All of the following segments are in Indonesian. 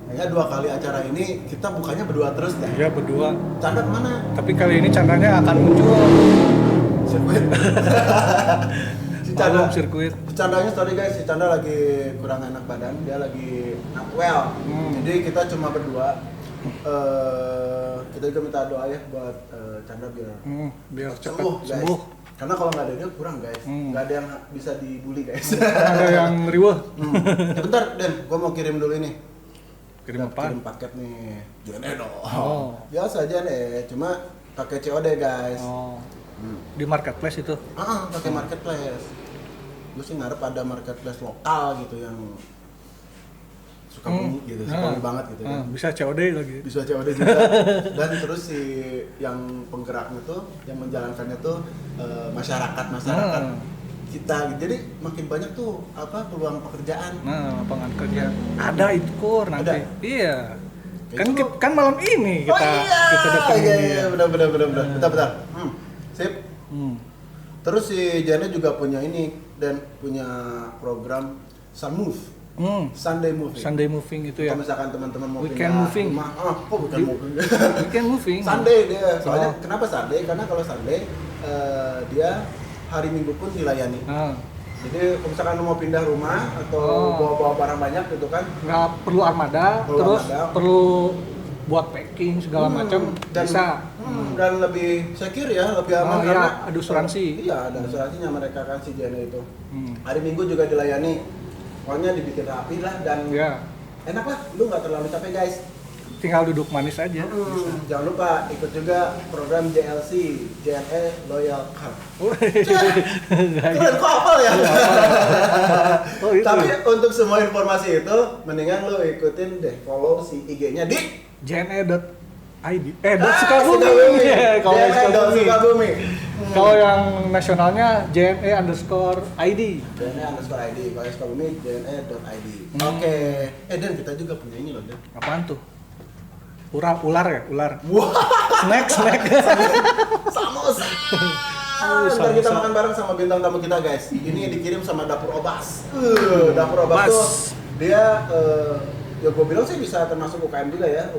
Kayaknya 2 kali acara ini kita bukanya berdua terus deh. Iya berdua. Canda kemana? Tapi kali ini Chandranya akan muncul. Sirkuit. Si Chandra. Sirkuit. Si Chandranya sorry guys, si Chandra lagi kurang enak badan, dia lagi not well. Jadi kita cuma berdua. Kita juga minta doa ya buat Chandra biar cepat sembuh. Karena kalau nggak ada dia kurang guys, nggak ada yang bisa dibully guys. Ada yang riweh. Ya, bentar Den, gua mau kirim dulu ini. Kirim apa? Kirim paket nih, JNE dong. Oh. Biasa aja deh, cuma pakai COD guys. Oh. Di marketplace itu? Pakai marketplace. Gue sih ngarep ada marketplace lokal gitu yang suka bunyi gitu, suka banget gitu ya. Bisa COD lagi. Bisa COD juga. Dan terus si yang penggeraknya tuh, yang menjalankannya tuh masyarakat kita. Jadi makin banyak tuh peluang pekerjaan. Lapangan kerja. Ada itu Kur nanti. Ada? Iya. Kayak Kan malam ini kita datangin dia. Benar. Bentar. Sip. Terus si Jana juga punya ini dan punya program Sunday Moving itu ya. Kalau misalkan teman-teman mau Weekend moving. Rumah, bukan moving. Weekend moving. Sunday dia. Soalnya kenapa Sunday? Karena kalau Sunday dia hari Minggu pun dilayani. Jadi kalau misalkan mau pindah rumah atau bawa barang banyak gitu kan, nggak perlu armada, perlu buat packing segala macam bisa. Dan lebih secure ya, lebih aman karena ada asuransi. Iya, ada asuransinya mereka kan si Jana itu. Hari Minggu juga dilayani. Pokoknya dibikin rapi lah dan enak lah, lu nggak terlalu capek guys. Tinggal duduk manis aja. Jangan lupa ikut juga program JLC, JNE Loyal Card. Keren kok hafal ya? Tapi untuk semua informasi itu, mendingan lu ikutin deh, follow si IG-nya di JNE.id. Sukabumi. Sukabumi. Kalau yang nasionalnya JNE_ID. JNE_ID. Kalau Sukabumi JNE.id. Oke. Dan kita juga punya ini loh, Dan. Apaan tuh? Ular. Wah. Snack. Samosa. Ntar kita makan bareng sama bintang tamu kita guys. Ini dikirim sama Dapur Obas. Dapur Obas tuh dia ya gue bilang sih bisa termasuk UKM juga ya,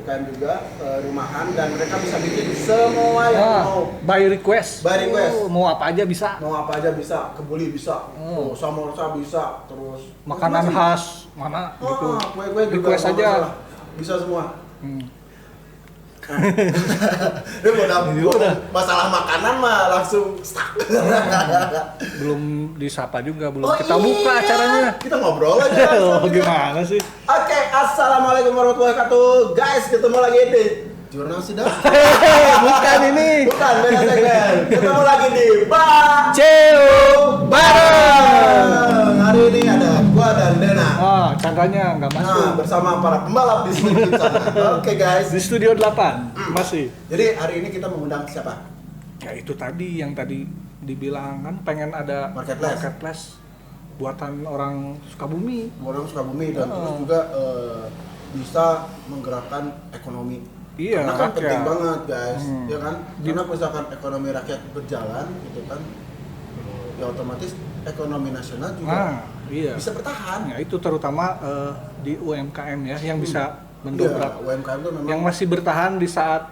rumahan dan mereka bisa bikin semua yang mau. By request. Mau apa aja bisa. Kebuli bisa, samosa bisa, terus makanan khas mana gitu. Kue juga request aja. Bisa semua. Dia udah masalah makanan mah langsung stuck. Belum disapa juga, belum kita buka acaranya. Kita ngobrol aja. Gimana sih? Oke, assalamualaikum warahmatullahi wabarakatuh. Guys, ketemu lagi di Jurnal Sidang. Bukan ini. Bukan, beda segmen. Ketemu lagi di Ceo Bareng. Hari ini ada gua dan Dena. Chandranya nggak masuk. Bersama para pembalap di studio sana. Oke guys. Di studio 8 masih. Jadi hari ini kita mengundang siapa? Ya itu tadi yang tadi dibilang kan pengen ada marketplace buatan orang Sukabumi. Dan terus juga bisa menggerakkan ekonomi. Iya, karena kan penting banget guys, ya kan? Karena misalkan ekonomi rakyat berjalan gitu kan, ya otomatis ekonomi nasional juga bisa bertahan. Ya itu terutama di UMKM ya yang bisa mendobrak. UMKM itu memang yang masih bertahan di saat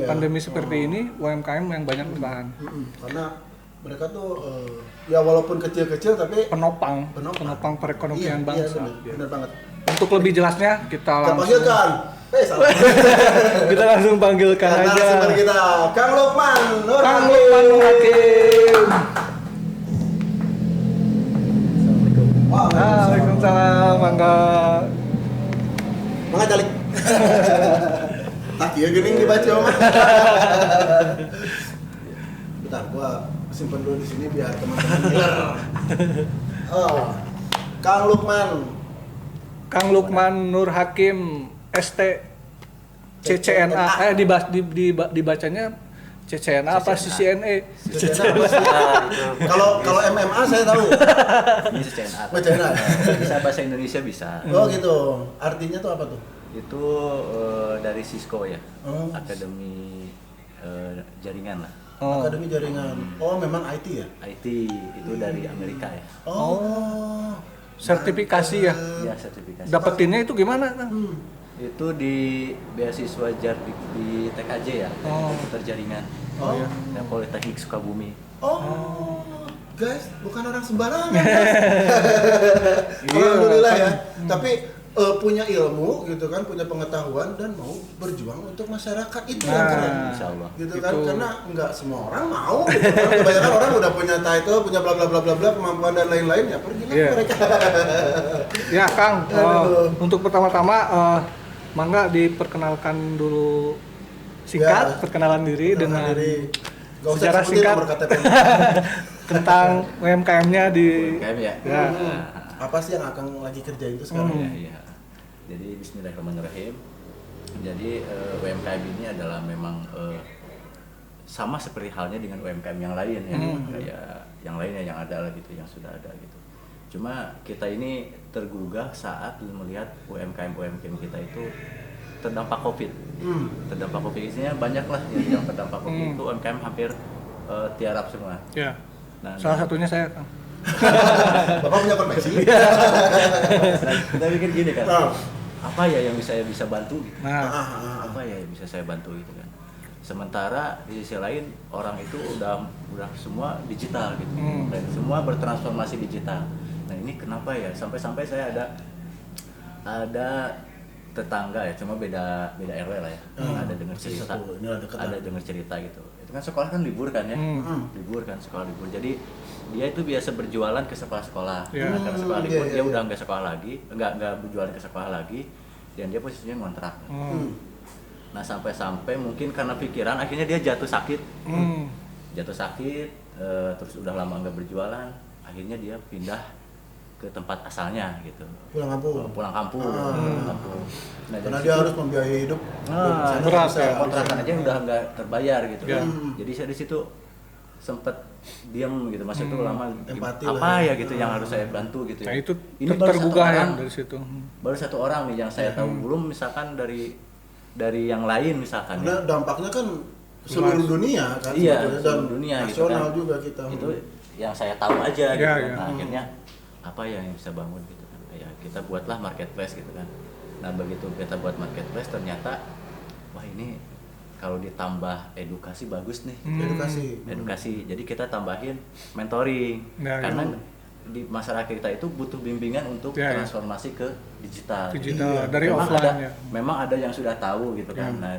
pandemi seperti ini, UMKM yang banyak bertahan. Karena mereka tuh ya walaupun kecil-kecil tapi penopang perekonomian bangsa. Benar banget. Untuk lebih jelasnya kita langsung panggilkan. Salah. Kita langsung panggilkan aja. Narasumber kita, Kang Lukman Nur Hakim. Waalaikumsalam. Mangga Jalik. Tak kieu geuning dibaca mah. Bentar, gua simpen dulu di sini biar teman-teman dengar. Kang Lukman Nur Hakim ST CCNA dibacanya CCNA apa CCNE? Kalau MMA saya tahu. Ini CCNA. Bisa bahasa Indonesia bisa. Oh gitu. Artinya tuh apa tuh? Itu dari Cisco ya. Akademi jaringan lah. Akademi jaringan. Oh, memang IT ya? IT itu dari Amerika ya. Oh. sertifikasi ya. Ya, sertifikasi. Dapetinnya itu gimana, Kang? Itu di beasiswa di TKJ ya, komputer jaringan. Oh ya. Dan Politeknik Sukabumi. Oh, guys, bukan orang sembarangan. Alhamdulillah ya. Tapi punya ilmu gitu kan, punya pengetahuan dan mau berjuang untuk masyarakat itu yang keren. Insya Allah. Gitu kan, Itu. karena nggak semua orang mau. Gitu kan. Kebanyakan orang udah punya title, punya bla bla bla bla bla, kemampuan dan lain-lain ya pergilah Iya. mereka. Ya, Kang, Aduh. untuk pertama-tama mangga diperkenalkan dulu singkat Ya. perkenalan diri dengan Gak usah sejarah sebutin singkat nomor KTP. tentang UMKM-nya di UMKM ya. ya. Apa sih yang akan lagi kerjain itu sekarang? Iya. Jadi Bismillahirrahmanirrahim. Jadi UMKM ini adalah memang sama seperti halnya dengan UMKM yang lain ya, kayak yang lainnya yang ada lah gitu, yang sudah ada gitu. Cuma kita ini tergugah saat melihat UMKM kita itu terdampak COVID. Terdampak COVID isinya banyak lah yang terdampak COVID itu UMKM hampir tiarap semua. Ya. Nah, Salah satunya saya, Kang. Bapak punya konveksi? kita pikir gini kan, Oh. apa ya yang bisa bantu gitu? Nah, Apa ya yang bisa saya bantu gitu kan? Sementara di sisi lain orang itu udah semua digital gitu, dan semua bertransformasi digital. Nah ini kenapa ya? Sampai-sampai saya ada tetangga ya, cuma beda RW lah ya. Ada dengar cerita, Ini lah dekat ada lah. dengar cerita gitu. Itu kan sekolah kan libur kan ya, libur kan, sekolah libur. Jadi dia itu biasa berjualan ke sekolah-sekolah. Iya. Nah, karena sekolah libur Iya, dia iya. udah nggak sekolah lagi, nggak berjualan ke sekolah lagi, dan dia posisinya ngontrak. Nah sampai mungkin karena pikiran akhirnya dia jatuh sakit, terus udah lama nggak berjualan, akhirnya dia pindah ke tempat asalnya gitu. Pulang kampung. Pulang kampung. Nah, Karena dari dia situ- harus membiayai hidup. Sana berat bisa- ya. kontrakan aja udah nggak terbayar gitu Ya. kan. Jadi saya di situ sempet diam gitu, maksudnya itu lama Empati apa lah ya. ya gitu yang harus saya bantu gitu nah ya. itu Ini baru satu tergugah ya orang, dari situ. baru satu orang nih yang saya tahu, belum misalkan dari yang lain misalkan Karena ya. dampaknya kan seluruh dunia kan. Iya, sebetulnya, dan seluruh dunia gitu nasional kan. juga kita. Itu yang saya tahu aja gitu Ya, kan. ya. Nah, akhirnya apa yang bisa bangun gitu kan. Ya kita buatlah marketplace gitu kan. Nah, begitu kita buat marketplace ternyata wah ini kalau ditambah edukasi bagus nih. Edukasi. Jadi kita tambahin mentoring. Ya, ya. Karena di masyarakat kita itu butuh bimbingan untuk Ya, ya. transformasi ke digital. Digital, Iya. dari memang offline ada, ya. memang ada yang sudah tahu gitu kan. Nah,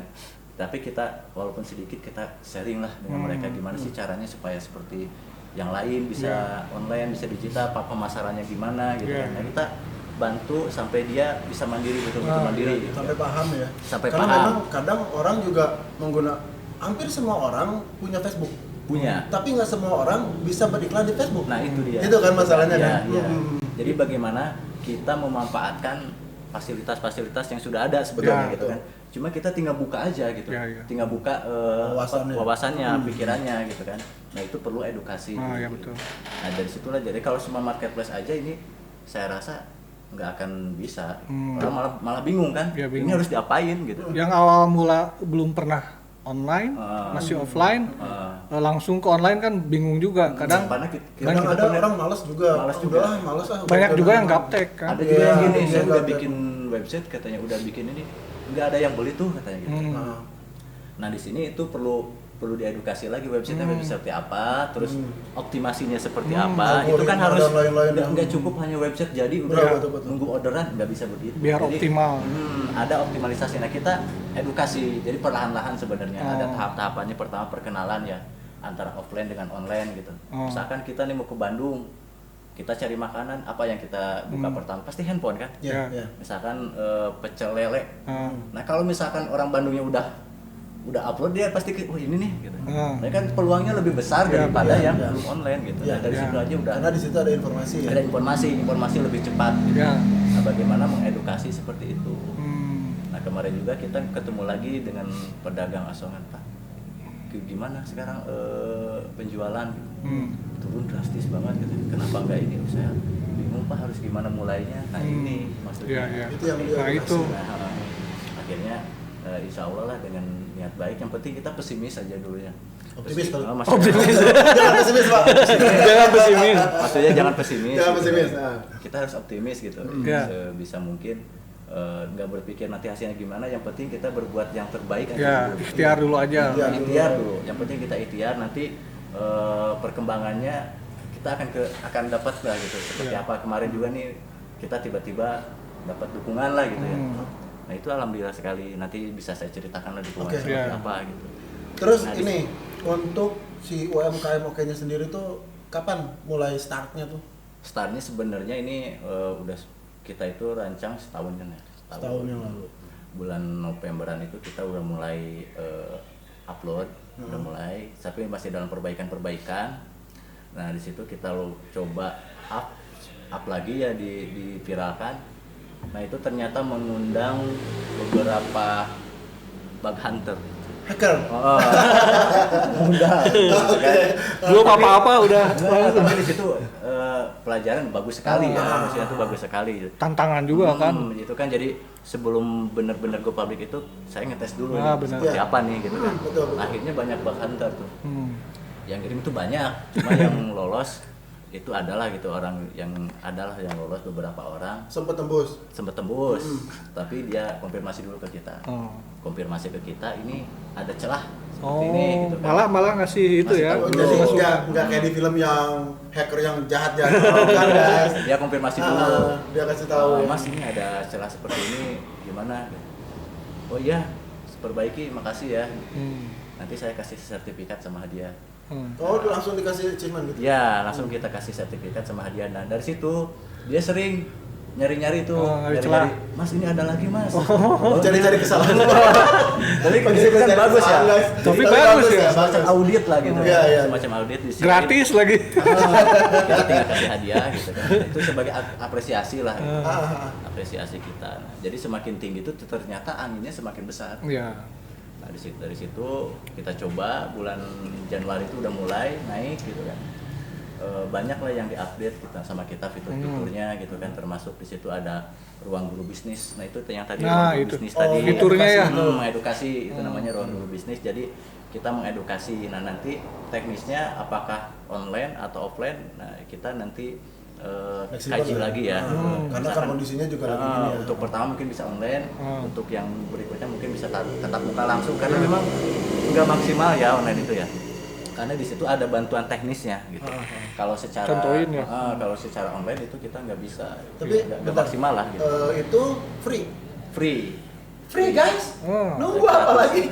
tapi kita walaupun sedikit kita sharing lah dengan mereka gimana sih caranya supaya seperti yang lain bisa online, bisa digital, pemasarannya gimana gitu Iya. kan. Nah, kita bantu sampai dia bisa mandiri, betul-betul mandiri gitu. Sampai paham ya. Sampai Karena paham. memang kadang orang juga hampir semua orang punya Facebook. Punya. Tapi nggak semua orang bisa beriklan di Facebook. Nah, itu dia. Itu kan masalahnya Iya, kan. iya. Jadi bagaimana kita memanfaatkan fasilitas-fasilitas yang sudah ada sebetulnya Ya. gitu kan. Cuma kita tinggal buka aja gitu. Ya, ya. Tinggal buka wawasannya, pikirannya gitu kan. Nah, itu perlu edukasi. Ah, ya, gitu. betul. Nah, dari situlah jadi kalau cuma marketplace aja ini saya rasa nggak akan bisa. Orang malah bingung kan. Ya, bingung. Ini harus diapain gitu. Yang awal mula belum pernah online, masih offline, langsung ke online kan bingung juga. Kadang Karena Kadang ada orang malas juga. Malas juga. Malas ah. banyak udah juga yang jangan. gaptek kan. ada juga yang gini, Iya, saya iya, udah iya. bikin website katanya udah bikin ini nggak ada yang beli tuh katanya gitu. Nah di sini itu perlu diedukasi lagi websitenya seperti apa, terus optimasinya seperti apa. Itu kan algoritma harus dan lain-lain yang- nggak cukup hanya website jadi udah Betul. nunggu orderan, nggak bisa begitu. Biar Jadi, optimal. ada optimalisasi. Nah kita edukasi, jadi perlahan-lahan sebenarnya ada tahap-tahapannya. Pertama perkenalan ya antara offline dengan online gitu. Misalkan kita nih mau ke Bandung, kita cari makanan apa yang kita buka pertama pasti handphone kan. Iya, Ya. iya. Misalkan pecel lele. Nah kalau misalkan orang Bandungnya udah upload dia pasti oh ini nih gitu. Nah kan peluangnya lebih besar Ya, daripada iya, yang iya. belum online gitu. Ya, Nah dari ya. situ aja udah Karena di situ ada informasi ya. ada informasi lebih cepat. Gitu. Ya. Nah bagaimana mengedukasi seperti itu. Hmm. Nah kemarin juga kita ketemu lagi dengan pedagang asongan Pak. Gimana sekarang penjualan turun drastis banget gitu. Kenapa enggak ini? Saya bingung Pak harus gimana mulainya. Nah ini maksudnya. Ya, ya. Itu yang dia Nah, itu. Nah, akhirnya insya Allah lah dengan niat baik. Yang penting kita pesimis aja dulu ya. Optimis kalau. Optimis. Jangan pesimis, Pak. Jangan pesimis. Maksudnya jangan pesimis. Jangan gitu. pesimis. Nah. Kita harus optimis gitu. Ya. Sebisa mungkin nggak berpikir nanti hasilnya gimana. Yang penting kita berbuat yang terbaik aja. Ya, dulu. ikhtiar dulu aja. Iya. Ikhtiar dulu. Yang penting kita ikhtiar, nanti perkembangannya kita akan dapat lah gitu. Seperti Ya. apa kemarin juga nih kita tiba-tiba dapat dukungan lah gitu ya. Nah itu alhamdulillah sekali. Nanti bisa saya ceritakan lah dukungan Oke. seperti Ya. apa gitu. Terus Nah, ini untuk si UMKM Oke-nya sendiri tuh kapan mulai startnya tuh? Startnya sebenarnya ini udah kita itu rancang setahun kan ya. Setahun yang lalu. Bulan Novemberan itu kita udah mulai upload, udah mulai, tapi masih dalam perbaikan. Nah di situ kita coba up lagi ya, diviralkan. Nah itu ternyata mengundang beberapa bug hunter. Hacker. Oh, mudah. Belum apa-apa udah Tapi di situ pelajaran bagus sekali ya, maksudnya itu bagus sekali. tantangan juga kan. Itu kan jadi sebelum benar-benar go public itu saya ngetes dulu Ah, nih, benar. seperti Iya. apa nih gitu kan. Betul. Akhirnya banyak bug hunter tuh. Yang kirim itu banyak, cuma yang lolos itu adalah gitu, orang yang lolos beberapa orang Sempet tembus. sempat tembus, tapi dia konfirmasi dulu ke kita. Oh. Konfirmasi ke kita ini ada celah seperti Oh, ini gitu kan. malah ngasih itu Ngasih ya. tahu. Oh, jadi masukan. nggak kayak di film yang hacker yang jahat ya, kan guys. Dia konfirmasi dulu. Dia kasih tahu. ya. Mas ini ada celah seperti ini, gimana? Oh iya, perbaiki, makasih ya. Nanti saya kasih sertifikat sama hadiah. Oh, langsung dikasih achievement gitu. Ya, langsung kita kasih sertifikat sama hadiah. Nah dari situ dia sering nyari-nyari tuh, nyari celah. Mas ini ada lagi mas. Cari-cari kesalahan. Jadi kondisi kan bagus ya. Tapi bagus ya. Semacam audit lah gitu. Iya, iya. Semacam audit di sini. Gratis lagi. Kita tinggal kasih hadiah gitu kan. Itu sebagai apresiasi lah. Apresiasi kita. Nah, jadi semakin tinggi itu ternyata anginnya semakin besar. Iya. Nah, dari situ kita coba bulan Januari itu udah mulai naik gitu kan. Banyak lah yang diupdate kita sama kita fitur-fiturnya gitu kan, termasuk di situ ada ruang guru bisnis. Nah itu yang tadi ruang guru itu. bisnis tadi Fiturnya ya. mengedukasi itu namanya ruang guru bisnis. Jadi kita mengedukasi. Nah nanti teknisnya apakah online atau offline, nah kita nanti Fleksibel kaji ya. lagi ya. Karena kan kondisinya juga lagi gini ya. Untuk pertama mungkin bisa online, untuk yang berikutnya mungkin bisa tatap muka langsung, karena memang nggak maksimal ya online itu ya. Karena di situ ada bantuan teknisnya gitu. Kalau secara Contohin ya. kalau secara online itu kita nggak bisa, Tapi nggak bentar. maksimal lah gitu. Itu free. Free guys. Nunggu apa lagi?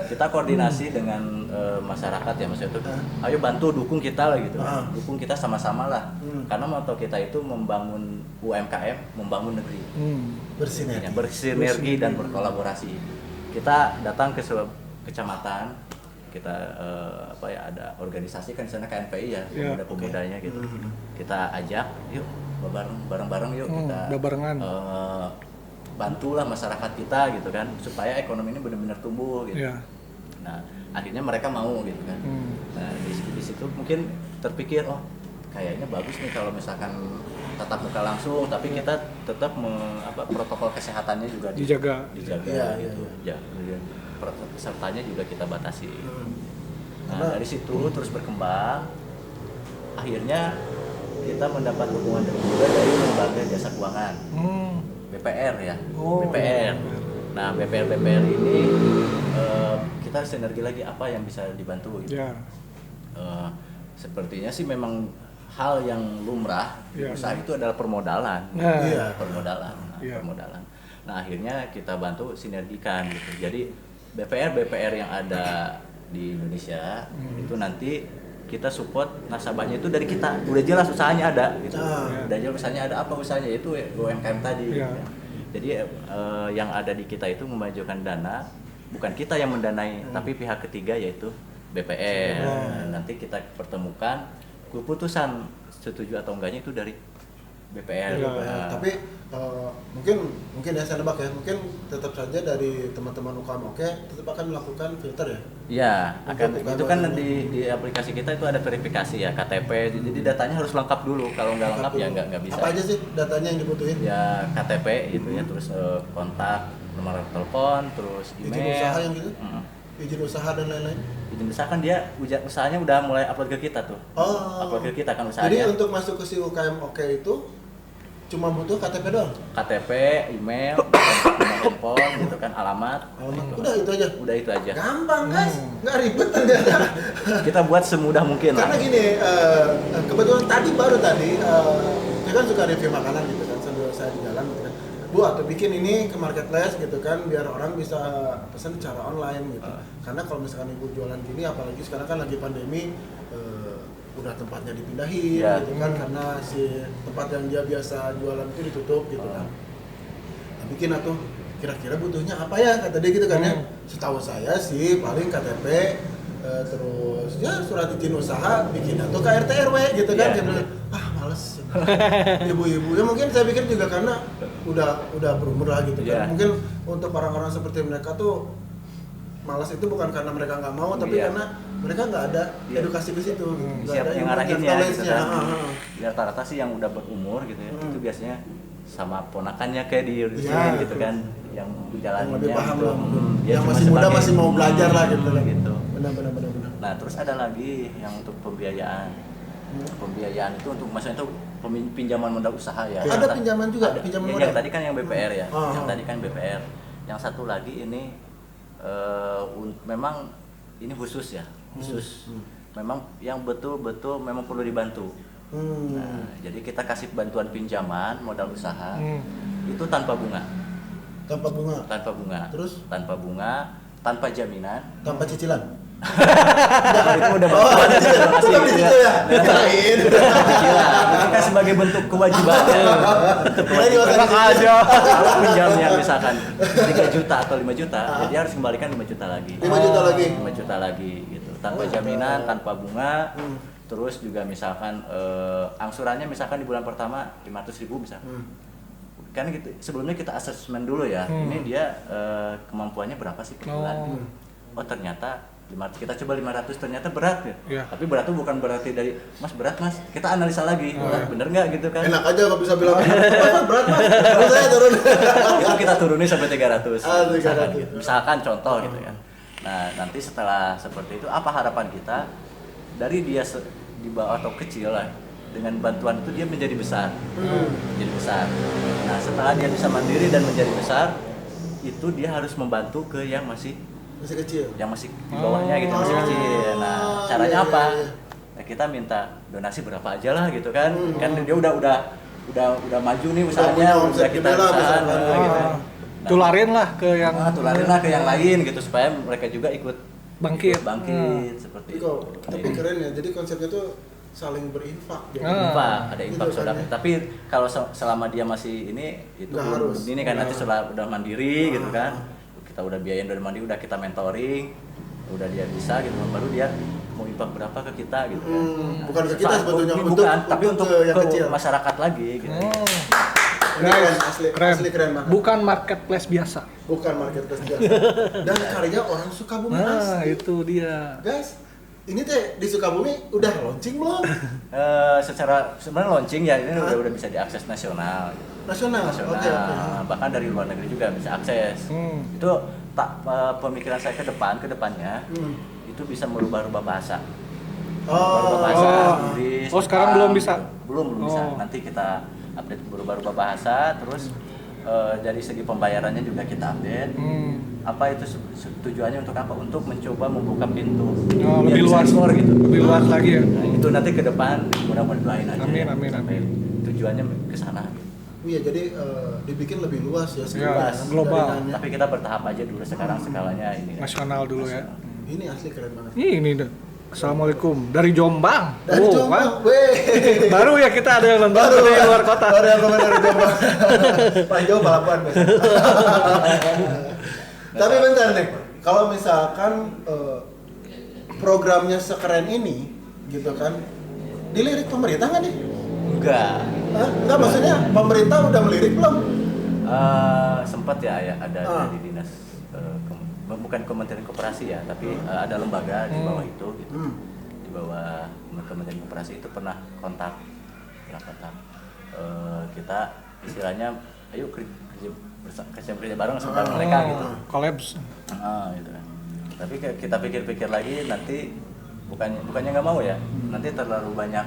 Kita koordinasi dengan masyarakat ya, maksudnya itu ayo bantu dukung kita lah gitu. Dukung kita sama-sama lah. Karena moto kita itu membangun UMKM, membangun negeri. Bersinergi. Bersinergi dan berkolaborasi. Kita datang ke sebuah kecamatan, kita ada organisasi kan di sana KNPI ya, pemuda-pemudanya gitu. Kita ajak, yuk bareng-bareng yuk kita barengan. Bantulah masyarakat kita gitu kan, supaya ekonomi ini benar-benar tumbuh gitu. Iya. Nah akhirnya mereka mau gitu kan. Nah di situ mungkin terpikir, oh kayaknya bagus nih kalau misalkan tatap muka langsung, tapi kita tetap protokol kesehatannya juga Dijaga. gitu. Ya, pesertanya juga kita batasi. Nah dari situ terus berkembang, akhirnya kita mendapat dukungan juga dari lembaga jasa keuangan. BPR ya, BPR. Nah BPR ini kita sinergi lagi apa yang bisa dibantu gitu. Ya. Sepertinya sih memang hal yang lumrah di usaha itu adalah permodalan. Permodalan. Nah akhirnya kita bantu sinergikan gitu. Jadi BPR yang ada di Indonesia itu nanti kita support nasabahnya itu dari kita, udah jelas usahanya ada gitu. Udah jelas usahanya ada, apa usahanya itu UMKM tadi gitu. Jadi yang ada di kita itu memajukan dana, bukan kita yang mendanai, tapi pihak ketiga yaitu BPR. Nanti kita pertemukan, keputusan setuju atau enggaknya itu dari BPR. Tapi mungkin ya saya nebak ya, mungkin tetap saja dari teman-teman UKM Oke tetap akan melakukan filter ya. Iya, akan Untuk itu kan di aplikasi kita itu ada verifikasi ya, KTP. Jadi datanya harus lengkap dulu. Kalau nggak lengkap ya nggak bisa. Apa aja sih datanya yang dibutuhin? Ya KTP gitu ya, terus kontak, nomor telepon, terus Izin email. usaha yang gitu? izin usaha dan lain-lain? Izin usaha kan dia usahanya udah mulai upload ke kita tuh. Upload ke kita kan usahanya. Jadi untuk masuk ke si UKM Oke itu cuma butuh KTP doang? KTP, email, nomor handphone gitu kan, alamat. Gitu. Udah itu aja? Udah itu aja. Gampang guys, nggak ribet ternyata. Kita buat semudah mungkin Karena lah. gini, kebetulan baru tadi, saya kan suka review makanan gitu kan sambil saya di jalan gitu kan. Bu, atau bikin ini ke marketplace gitu kan, biar orang bisa pesan secara online gitu. Karena kalau misalkan ibu jualan gini, apalagi sekarang kan lagi pandemi, udah tempatnya dipindahin gitu kan, karena si tempat yang dia biasa jualan itu ditutup gitu kan. Nah, bikin atuh, kira-kira butuhnya apa ya, kata dia gitu kan ya. Setahu saya sih paling KTP, terus ya surat izin usaha, bikin atau ke RT RW gitu kan. Dia bilang, males ibu-ibu ya, mungkin saya pikir juga karena udah berumur lah gitu kan. Mungkin untuk orang-orang seperti mereka tuh malas itu bukan karena mereka nggak mau, tapi karena mereka nggak ada edukasi ke situ. Siapa yang ngarahinnya gitu kan. Ya, rata-rata sih yang udah berumur gitu ya, itu biasanya sama ponakannya kayak di sini gitu kan, yang jalannya lebih paham gitu. lah, Dia yang cuma masih muda sebagai- masih mau belajar lah gitu lah. gitu. Benar. Nah, terus ada lagi yang untuk pembiayaan. Pembiayaan itu untuk maksudnya itu pinjaman modal usaha ya. Ada pinjaman juga, ada. pinjaman Yang modal. tadi kan yang BPR ya. Oh. Yang tadi kan BPR. Yang satu lagi ini memang ini khusus ya, khusus. Memang yang betul-betul memang perlu dibantu. Nah, jadi kita kasih bantuan pinjaman modal usaha itu tanpa bunga. Tanpa bunga. Tanpa bunga. Terus? Tanpa bunga, tanpa jaminan. Tanpa cicilan. Itu udah ada cicilan. masih Tetap gitu ya. dicicil ya. Kirain. Itu kan sebagai bentuk kewajibannya. Kirain juga Enak aja. Kalau pinjamnya misalkan 3 juta atau 5 juta, jadi harus kembalikan 5 juta lagi. 5 juta lagi. 5 juta lagi gitu. Tanpa jaminan, tanpa bunga. Terus juga misalkan angsurannya misalkan di bulan pertama 500.000 misalkan. Kan gitu. Sebelumnya kita asesmen dulu ya. Ini dia kemampuannya berapa sih per bulan. Oh ternyata kita coba 500 ternyata berat ya. Tapi berat itu bukan berarti dari Mas berat Mas, kita analisa lagi. Bener nggak gitu kan? Enak aja nggak bisa bilang berat Mas. Terus saya turun. Itu kita turunin sampai 300. 300. Misalkan contoh gitu ya. Nah, nanti setelah seperti itu apa harapan kita dari dia di bawah atau kecil lah, dengan bantuan itu dia menjadi besar. Menjadi besar. Nah, setelah dia bisa mandiri dan menjadi besar, itu dia harus membantu ke yang masih kecil. Yang masih di bawahnya gitu, masih kecil. Nah, caranya apa? Nah, kita minta donasi berapa aja lah gitu kan. Kan dia udah maju nih usahanya, udah kita usaha gitu. Tularin lah ke yang lain gitu supaya mereka juga ikut bangkit seperti itu. itu. Tapi keren ya. Jadi konsepnya tuh saling berinfak. Ada infak Gitu saudara. kan ya. Tapi kalau selama dia masih ini itu Nggak harus. ini kan nanti setelah udah mandiri gitu kan. Kita udah biayain dari mandi, udah kita mentoring, udah dia bisa gitu, baru dia mau infak berapa ke kita gitu kan. Bukan ke kita sebetulnya, tapi untuk yang ke kecil. masyarakat lagi gitu. Ini asli keren banget. Bukan marketplace biasa. Bukan marketplace biasa. Dan karya orang Sukabumi asli. Itu dia. Guys, ini teh di Sukabumi udah launching belum? Secara sebenarnya launching ya ini udah bisa diakses nasional. Nasional. Oke. Bahkan dari luar negeri juga bisa akses. Itu pemikiran saya kedepannya itu bisa merubah-rubah bahasa. Merubah bahasa Inggris. Sekarang belum bisa. Belum bisa. Nanti kita update berubah-ubah bahasa, terus dari segi pembayarannya juga kita update. Apa itu tujuannya untuk apa? Untuk mencoba membuka pintu. Lebih luas gitu. Lebih luas lagi ya. Nah, itu nanti ke depan mudah-mudahan doain aja. Amin. Tujuannya ke sana. Iya, jadi dibikin lebih luas ya, global. jaringannya. Tapi kita bertahap aja dulu sekarang skalanya ini. Nasional dulu ya. Ini asli keren banget. Ini deh. Assalamualaikum dari Jombang. Dari Jombang, weh. Baru ya kita ada yang nonton dari luar kota. Baru yang komen dari Jombang. Panjang balapan. Tapi bentar nih, kalau misalkan programnya sekeren ini, gitu kan, dilirik pemerintah nggak nih? Enggak. Enggak, maksudnya pemerintah udah melirik belum? Sempat ya ada di dinas bukan Kementerian Koperasi ya, tapi ada lembaga di bawah itu gitu. Di bawah Kementerian Koperasi itu pernah kontak kita istilahnya ayo kerja bareng sama mereka gitu. Collabs. Gitu kan. Tapi kita pikir-pikir lagi nanti bukannya nggak mau ya, nanti terlalu banyak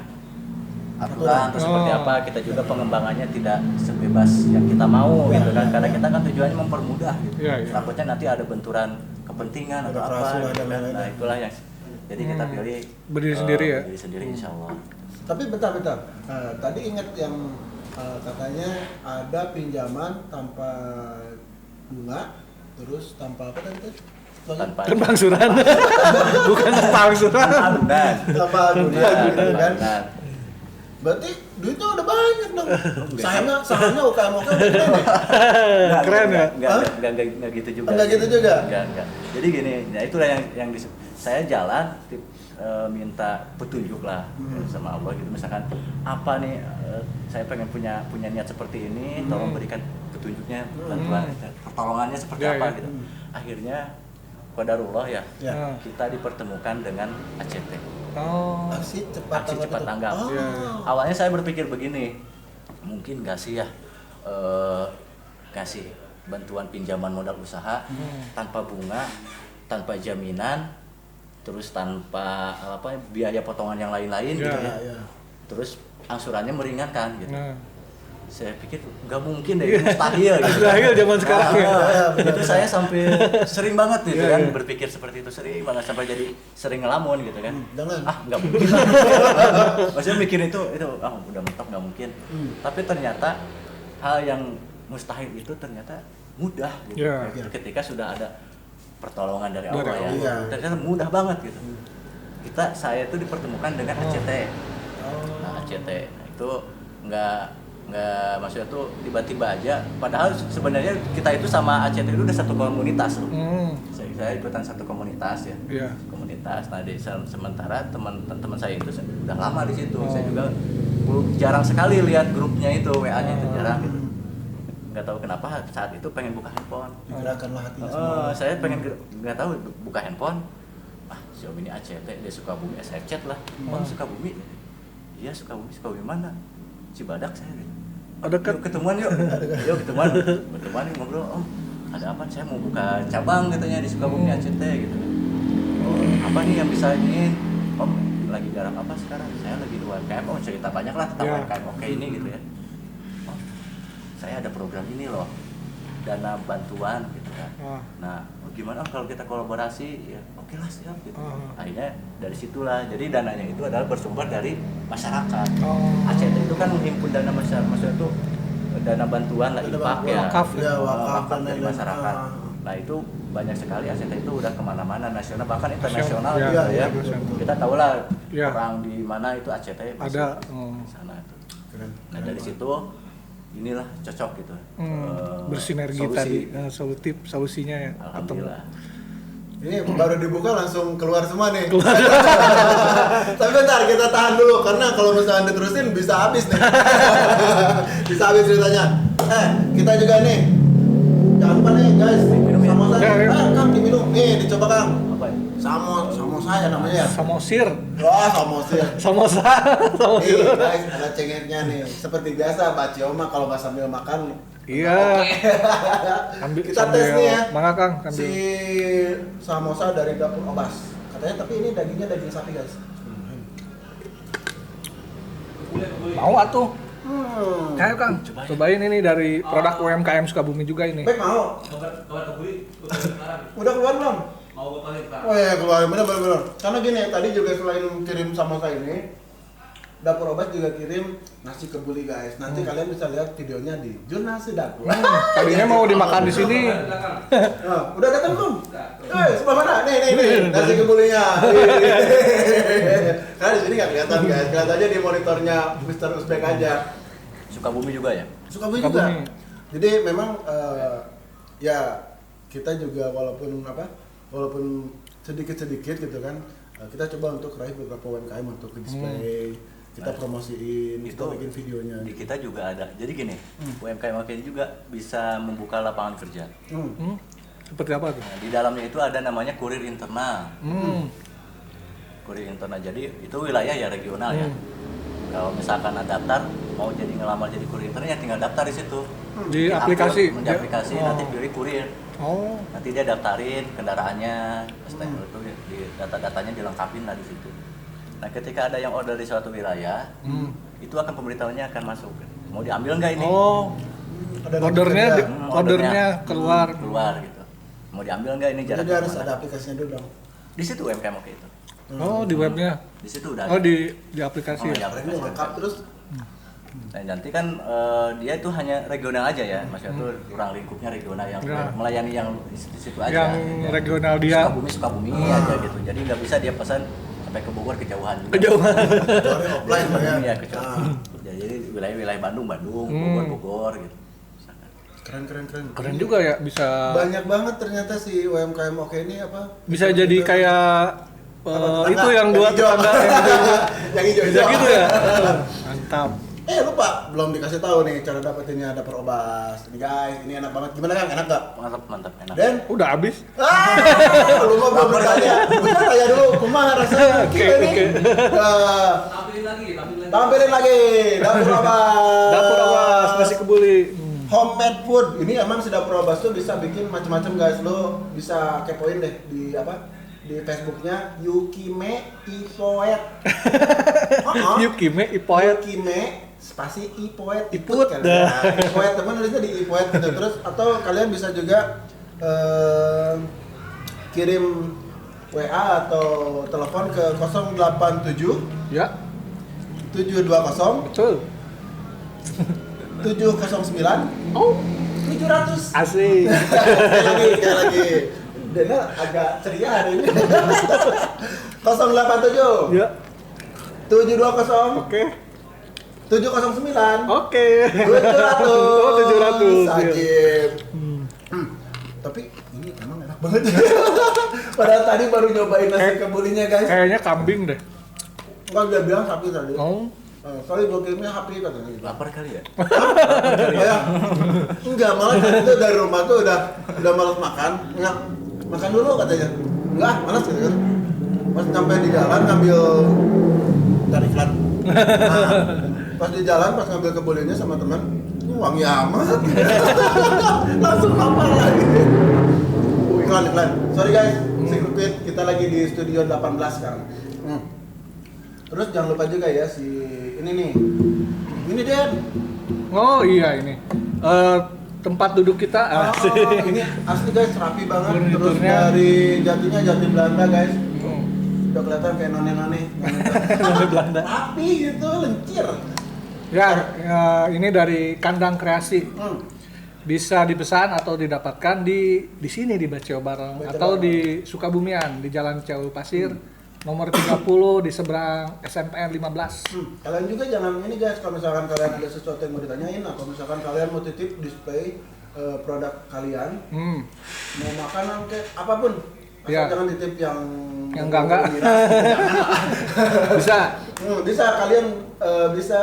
aturan atau seperti apa, kita juga pengembangannya tidak sebebas yang kita mau gitu kan, karena kita kan tujuannya mempermudah gitu. Takutnya nanti ada benturan kepentingan atau apa gitu kan. Nah itulah yang jadi kita pilih berdiri sendiri ya. Berdiri sendiri insya Allah. Tapi bentar. Tadi ingat yang katanya ada pinjaman tanpa bunga, terus tanpa apa tadi? Tanpa angsuran. Bukan tanpa angsuran. Tanpa agunan kan? Berarti duitnya udah banyak dong. Sahamnya UKM Keren ya? Enggak gitu juga. Enggak gitu juga. Enggak. Jadi gini, nah itulah yang saya jalan minta petunjuk lah sama Allah gitu. Misalkan apa nih saya pengen punya niat seperti ini, tolong berikan petunjuknya, bantuan, pertolongannya seperti apa gitu. Akhirnya qadarullah ya, kita dipertemukan dengan ACT. Aksi cepat tanggap. Awalnya saya berpikir begini, mungkin nggak sih ya kasih bantuan pinjaman modal usaha tanpa bunga, tanpa jaminan, terus tanpa biaya potongan yang lain-lain gitu ya. Terus angsurannya meringankan gitu. Saya pikir nggak mungkin deh, mustahil gitu. Mustahil zaman sekarang ya. Itu saya sampai sering banget gitu kan berpikir seperti itu, sering banget sampai jadi sering ngelamun gitu kan. Nggak mungkin. Maksudnya mikir itu udah mentok nggak mungkin. Tapi ternyata hal yang mustahil itu ternyata mudah gitu. Ketika sudah ada pertolongan dari Allah ya. Ternyata mudah banget gitu. Saya itu dipertemukan dengan ACT. Nah ACT itu nggak maksudnya tuh tiba-tiba aja, padahal sebenarnya kita itu sama ACT itu udah satu komunitas loh. Saya ikutan satu komunitas ya. Komunitas. Nah sementara teman-teman saya itu udah lama di situ. Saya juga jarang sekali lihat grupnya itu, WA-nya itu jarang gitu. Nggak tahu kenapa saat itu pengen buka handphone. Digerakkanlah hatinya semua. Saya pengen nggak tahu buka handphone. Jauh ini ACT, dia Sukabumi, saya chat lah. Sukabumi? Iya Sukabumi mana? Cibadak saya gitu. Yuk ketemuan yuk ngobrol. Ada apa? Saya mau buka cabang katanya di Sukabumi ACT gitu. Apa nih yang bisa ini? Om lagi garap apa sekarang? Saya lagi di UMKM. Cerita banyak lah tentang UMKM oke ini gitu ya. Saya ada program ini loh, dana bantuan gitu kan. Nah gimana kalau kita kolaborasi? Ya oke lah siap gitu. Akhirnya dari situlah, jadi dananya itu adalah bersumber dari masyarakat. ACT itu kan menghimpun dana masyarakat, maksudnya itu dana bantuan lah, infak ya, wakaf dari masyarakat. Nah itu banyak sekali ACT itu udah kemana-mana, nasional bahkan internasional gitu ya. Kita tahu lah orang di mana itu ACT ada sana tuh. Nah dari situ inilah cocok gitu. Bersinergi tadi, solusinya ya. Alhamdulillah. Ini baru dibuka langsung keluar semua nih. Tapi bentar kita tahan dulu karena kalau misalnya diterusin bisa habis nih. Bisa habis ceritanya. Kita juga nih. Jangan lupa nih guys. Samosa. Kang diminum. Nih dicoba Kang. Apa ya? Samosa ya namanya. Samosir. Samosir. Samosir. Nih guys, ada cengeknya nih. Seperti biasa Pak Cioma kalau nggak sambil makan. Iya. Kita tes nih ya. Mangga Kang, si samosa dari Dapur Obas. Katanya tapi ini dagingnya daging sapi guys. Mau atuh. Kayak Kang, cobain ini dari produk UMKM Sukabumi juga ini. Baik mau. Udah keluar belum? Mau gue paling Pak. Oh iya keluar, bener. Karena gini, tadi juga selain kirim samosa ini, Dapur Obas juga kirim nasi kebuli guys. Nanti kalian bisa lihat videonya di Jurnal Dapur. Tadinya mau dimakan di sini. Udah datang belum? Sebelah mana? Nih nasi kebulinya. Karena di sini nggak kelihatan guys. Kelihatannya di monitornya Mr. Uzbek aja. Sukabumi juga ya? Sukabumi juga. Jadi memang ya kita juga walaupun sedikit-sedikit gitu kan, kita coba untuk raih beberapa UMKM untuk ke display. Kita promosiin, kita bikin videonya. Di kita juga ada. Jadi gini, UMKM juga bisa membuka lapangan kerja. Seperti apa tuh? Nah, di dalamnya itu ada namanya kurir internal. Kurir internal. Jadi itu wilayah ya regional ya. Kalau misalkan ada daftar mau jadi ngelamar jadi kurir internet ya tinggal daftar di situ. Di aplikasi. Di aplikasi nanti pilih kurir. Oh. Nanti dia daftarin kendaraannya, stempel itu di data-datanya dilengkapin lah di situ. Nah, ketika ada yang order di suatu wilayah, itu akan pemberitahuannya akan masuk. Mau diambil nggak ini? Oh. Ordernya keluar gitu. Mau diambil nggak ini jaraknya? Jadi harus ada aplikasinya dulu dong. Di situ UMKM Oke itu. Oh, di webnya. Di situ udah. Oh, di aplikasi Oh, ya. di Ini lengkap terus. Nah, nanti kan dia itu hanya regional aja ya, maksudnya tuh ruang lingkupnya regional yang melayani yang di situ aja. Yang regional dia. Sukabumi aja gitu. Jadi nggak bisa dia pesan sampai ke Bogor kejauhan juga. Kejauhan. Dari offline lah ya. Iya, kejauhan. Jadi wilayah-wilayah Bandung, Bogor gitu. Keren. Keren juga ya, bisa Banyak banget ternyata si UMKM Oke ini apa? bisa jadi kayak itu yang dua hijau. tetangga Yang hijau. bisa gitu ya. Mantap. Lupa belum dikasih tahu nih cara dapetinnya dapur Obas. Ini guys, ini enak banget. Gimana Kang? Enak gak? Mantap, enak. Dan Udah habis. lu mah belum bertanya. Kita tanya dulu kumaha rasanya. Oke. Tampilin lagi dapur Obas. Dapur Obas nasi kebuli. Homemade food. Ini emang si dapur Obas tuh bisa bikin macam-macam guys. Lo bisa kepoin deh di apa? Di Facebooknya Yukime Ipoet. Yukime Ipoet. Yukime spasi Ipoet. Iput kali dah. ya. Ipoet teman nulisnya di Ipoet gitu. Terus atau kalian bisa juga kirim WA atau telepon ke 087 Ya, 720 betul. 709 Oh, 700. asik. sekali lagi. Dena agak ceria hari ini. 087 Ya, 720 oke. 709 Oke. 700. Oh, 700. Sajib. Tapi ini emang enak banget. Padahal tadi baru nyobain nasi kebulinya guys. Kayaknya kambing deh. Enggak, dia bilang sapi tadi. Oh. Kali gue kirimnya sapi katanya gitu. Lapar kali ya? Enggak, malah tadi tuh dari rumah tuh udah malas makan. Enggak, makan dulu katanya. Enggak, malas gitu kan. Pas sampai di jalan ngambil dari iklan. Nah, pas di jalan pas ngambil kebulinya sama teman, wangi amat. Langsung lapar lagi. Iklan. Sorry guys, sirkuit kita lagi di studio 18 sekarang. Terus jangan lupa juga ya si ini nih. Ini Den. Oh iya ini. Tempat duduk kita. Ini asli guys, rapi banget. Terus Furniturnya. dari jatinya jati Belanda guys. Udah kelihatan kayak none-none. Dari Belanda. Rapi gitu, lencir. Ya, ini dari Kandang Kreasi. Bisa dipesan atau didapatkan di sini di Baceo Bareng atau di Sukabumian di Jalan Ciaul Pasir nomor 30 di seberang SMPN 15. Kalian juga jangan ini guys, kalau misalkan kalian ada sesuatu yang mau ditanyain atau misalkan kalian mau titip display produk kalian, mau makanan kayak apapun, asal Ya. jangan titip yang enggak. Bisa kalian bisa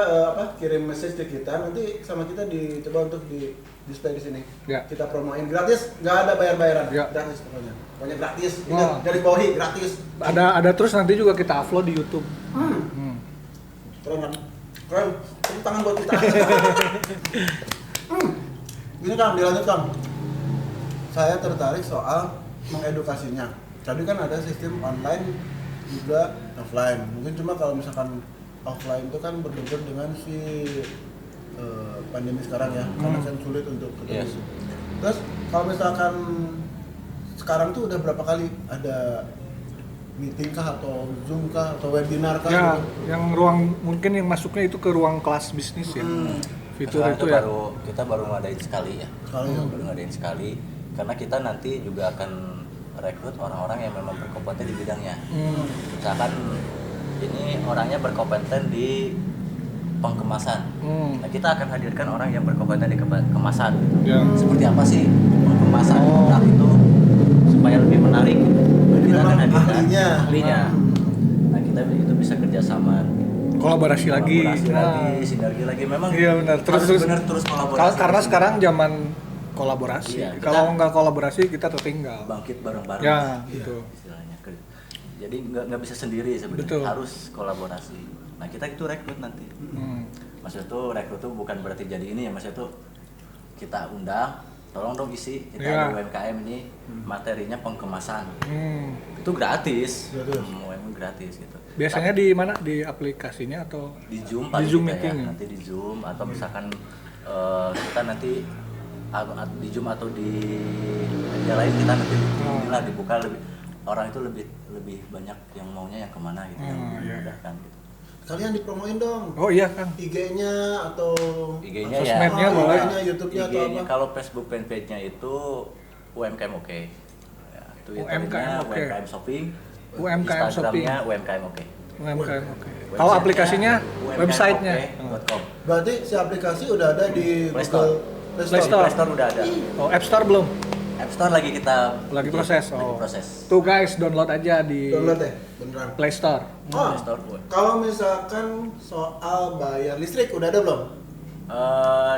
kirim message ke kita, nanti sama kita dicoba untuk di display di sini. Ya. Kita promoin gratis, nggak ada bayar-bayaran, Ya. gratis pokoknya. Pokoknya gratis. Wah. Ingat, dari bawahi gratis. Ada terus nanti juga kita upload di YouTube. Keren kan? Keren. Tepuk tangan buat kita. Gini Kang, dilanjut Kang. Saya tertarik soal mengedukasinya. Tadi kan ada sistem online juga offline. Mungkin cuma kalau misalkan offline itu kan berbentur dengan si pandemi sekarang ya, karena kan sulit untuk ketemu. Yes. Terus kalau misalkan sekarang tuh udah berapa kali ada meeting kah atau Zoom kah atau webinar kah? Ya, gitu? yang ruang mungkin yang masuknya itu ke ruang kelas bisnis ya. Fitur Sekarang itu ya. kita baru ngadain sekali ya. Sekali ya. Baru ngadain sekali karena kita nanti juga akan rekrut orang-orang yang memang berkompeten di bidangnya. Misalkan ini orangnya berkompeten di pengkemasan. Nah, kita akan hadirkan orang yang berkompeten di kemasan. Ya. Seperti apa sih pengkemasan produk itu supaya lebih menarik gitu. Jadi Kita memang akan hadirkan ahlinya. Nah, kita itu bisa kerjasama, Kolaborasi lagi. lagi, sinergi lagi. Memang Iya benar. terus kolaborasi. Karena sekarang zaman kolaborasi. Iya, Kalau nggak kolaborasi kita tertinggal. bangkit bareng-bareng. Ya, Iya, gitu. istilahnya. Jadi nggak bisa sendiri sebenarnya, Betul. harus kolaborasi. Nah, kita itu rekrut nanti. Maksudnya tuh rekrut tuh bukan berarti jadi ini ya, maksudnya tuh kita undang, tolong dong isi kita Iya. ada UMKM ini materinya pengkemasan. Itu gratis. UMKM gratis gitu. Biasanya di mana? Di aplikasinya atau Di Zoom di paling Zoom kita meeting ya, ya? nanti di Zoom atau misalkan kita nanti di Zoom atau di media lain kita nanti inilah dibuka lebih orang itu lebih banyak yang maunya yang kemana gitu yang iya. memudahkan gitu. Kalian dipromoin dong. Oh iya Kang. IG-nya atau IG-nya Sosmednya ya. boleh. IG-nya, YouTube-nya atau IG-nya apa? kalau Facebook fanpage-nya itu UMKM Oke. Ya, Twitternya UMKM Oke. UMKM Shopping. UMKM Shopping. Instagramnya UMKM Oke. UMKM oke. Tahu aplikasinya, websitenya. UMKMOke.com. Berarti si aplikasi udah ada di Play Store. Play Play Store. Play Store udah ada. Oh, App Store belum? App Store lagi kita Lagi proses. lagi Oh. proses. Tuh guys, download aja di Download deh, beneran. Play Store. Play Store. Kalau misalkan soal bayar listrik udah ada belum?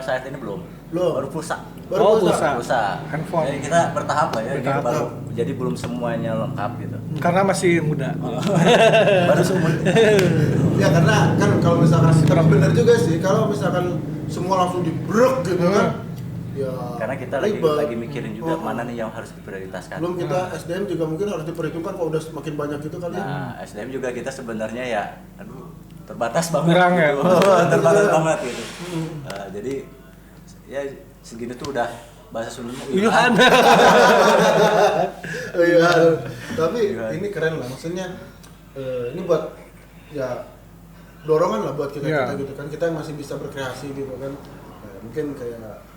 Saat ini belum. Belum. Baru pulsa. Oh, pulsa. Pulsa. Handphone. Jadi kita bertahap lah ya. Bertahap. Jadi belum semuanya lengkap gitu. Karena masih muda. Baru seumur. Ya karena kan kalau misalkan tapi bener juga sih kalau misalkan semua langsung dibrek gitu kan. Ya. Karena kita ribet. lagi mikirin juga mana nih yang harus diprioritaskan. Belum kita SDM juga mungkin harus diperhitungkan kalau udah semakin banyak gitu kali ya. Nah, SDM juga kita sebenarnya ya, aduh, terbatas banget. Kurang ya? gitu. Terbatas banget gitu. Jadi ya segini tuh udah bahasa Sunda. Uyuhan. Iya. Tapi Iya. ini keren lah maksudnya ini buat ya dorongan lah buat kita Iya. gitu kan. Kita masih bisa berkreasi gitu kan. Mungkin kayak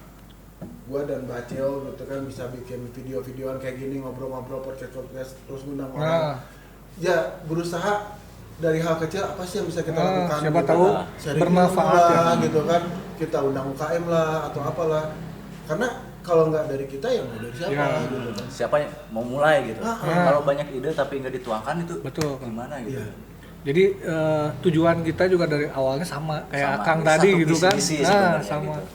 gua dan Bacel gitu kan bisa bikin video-videoan kayak gini ngobrol-ngobrol podcast terus ngundang orang. Ya berusaha dari hal kecil apa sih yang bisa kita lakukan siapa gitu tahu kan. Sharing bermanfaat lah, ya. gitu kan. Kita undang UKM lah atau apalah. Karena kalau nggak dari kita ya nggak dari siapa Ya. gitu kan. Siapa yang mau mulai gitu. Kalau banyak ide tapi nggak dituangkan itu Betul. gimana gitu. Iya. Jadi tujuan kita juga dari awalnya sama kayak Sama. Akang tadi Satu gitu kan. visi-misi Nah, sebenarnya sama. gitu.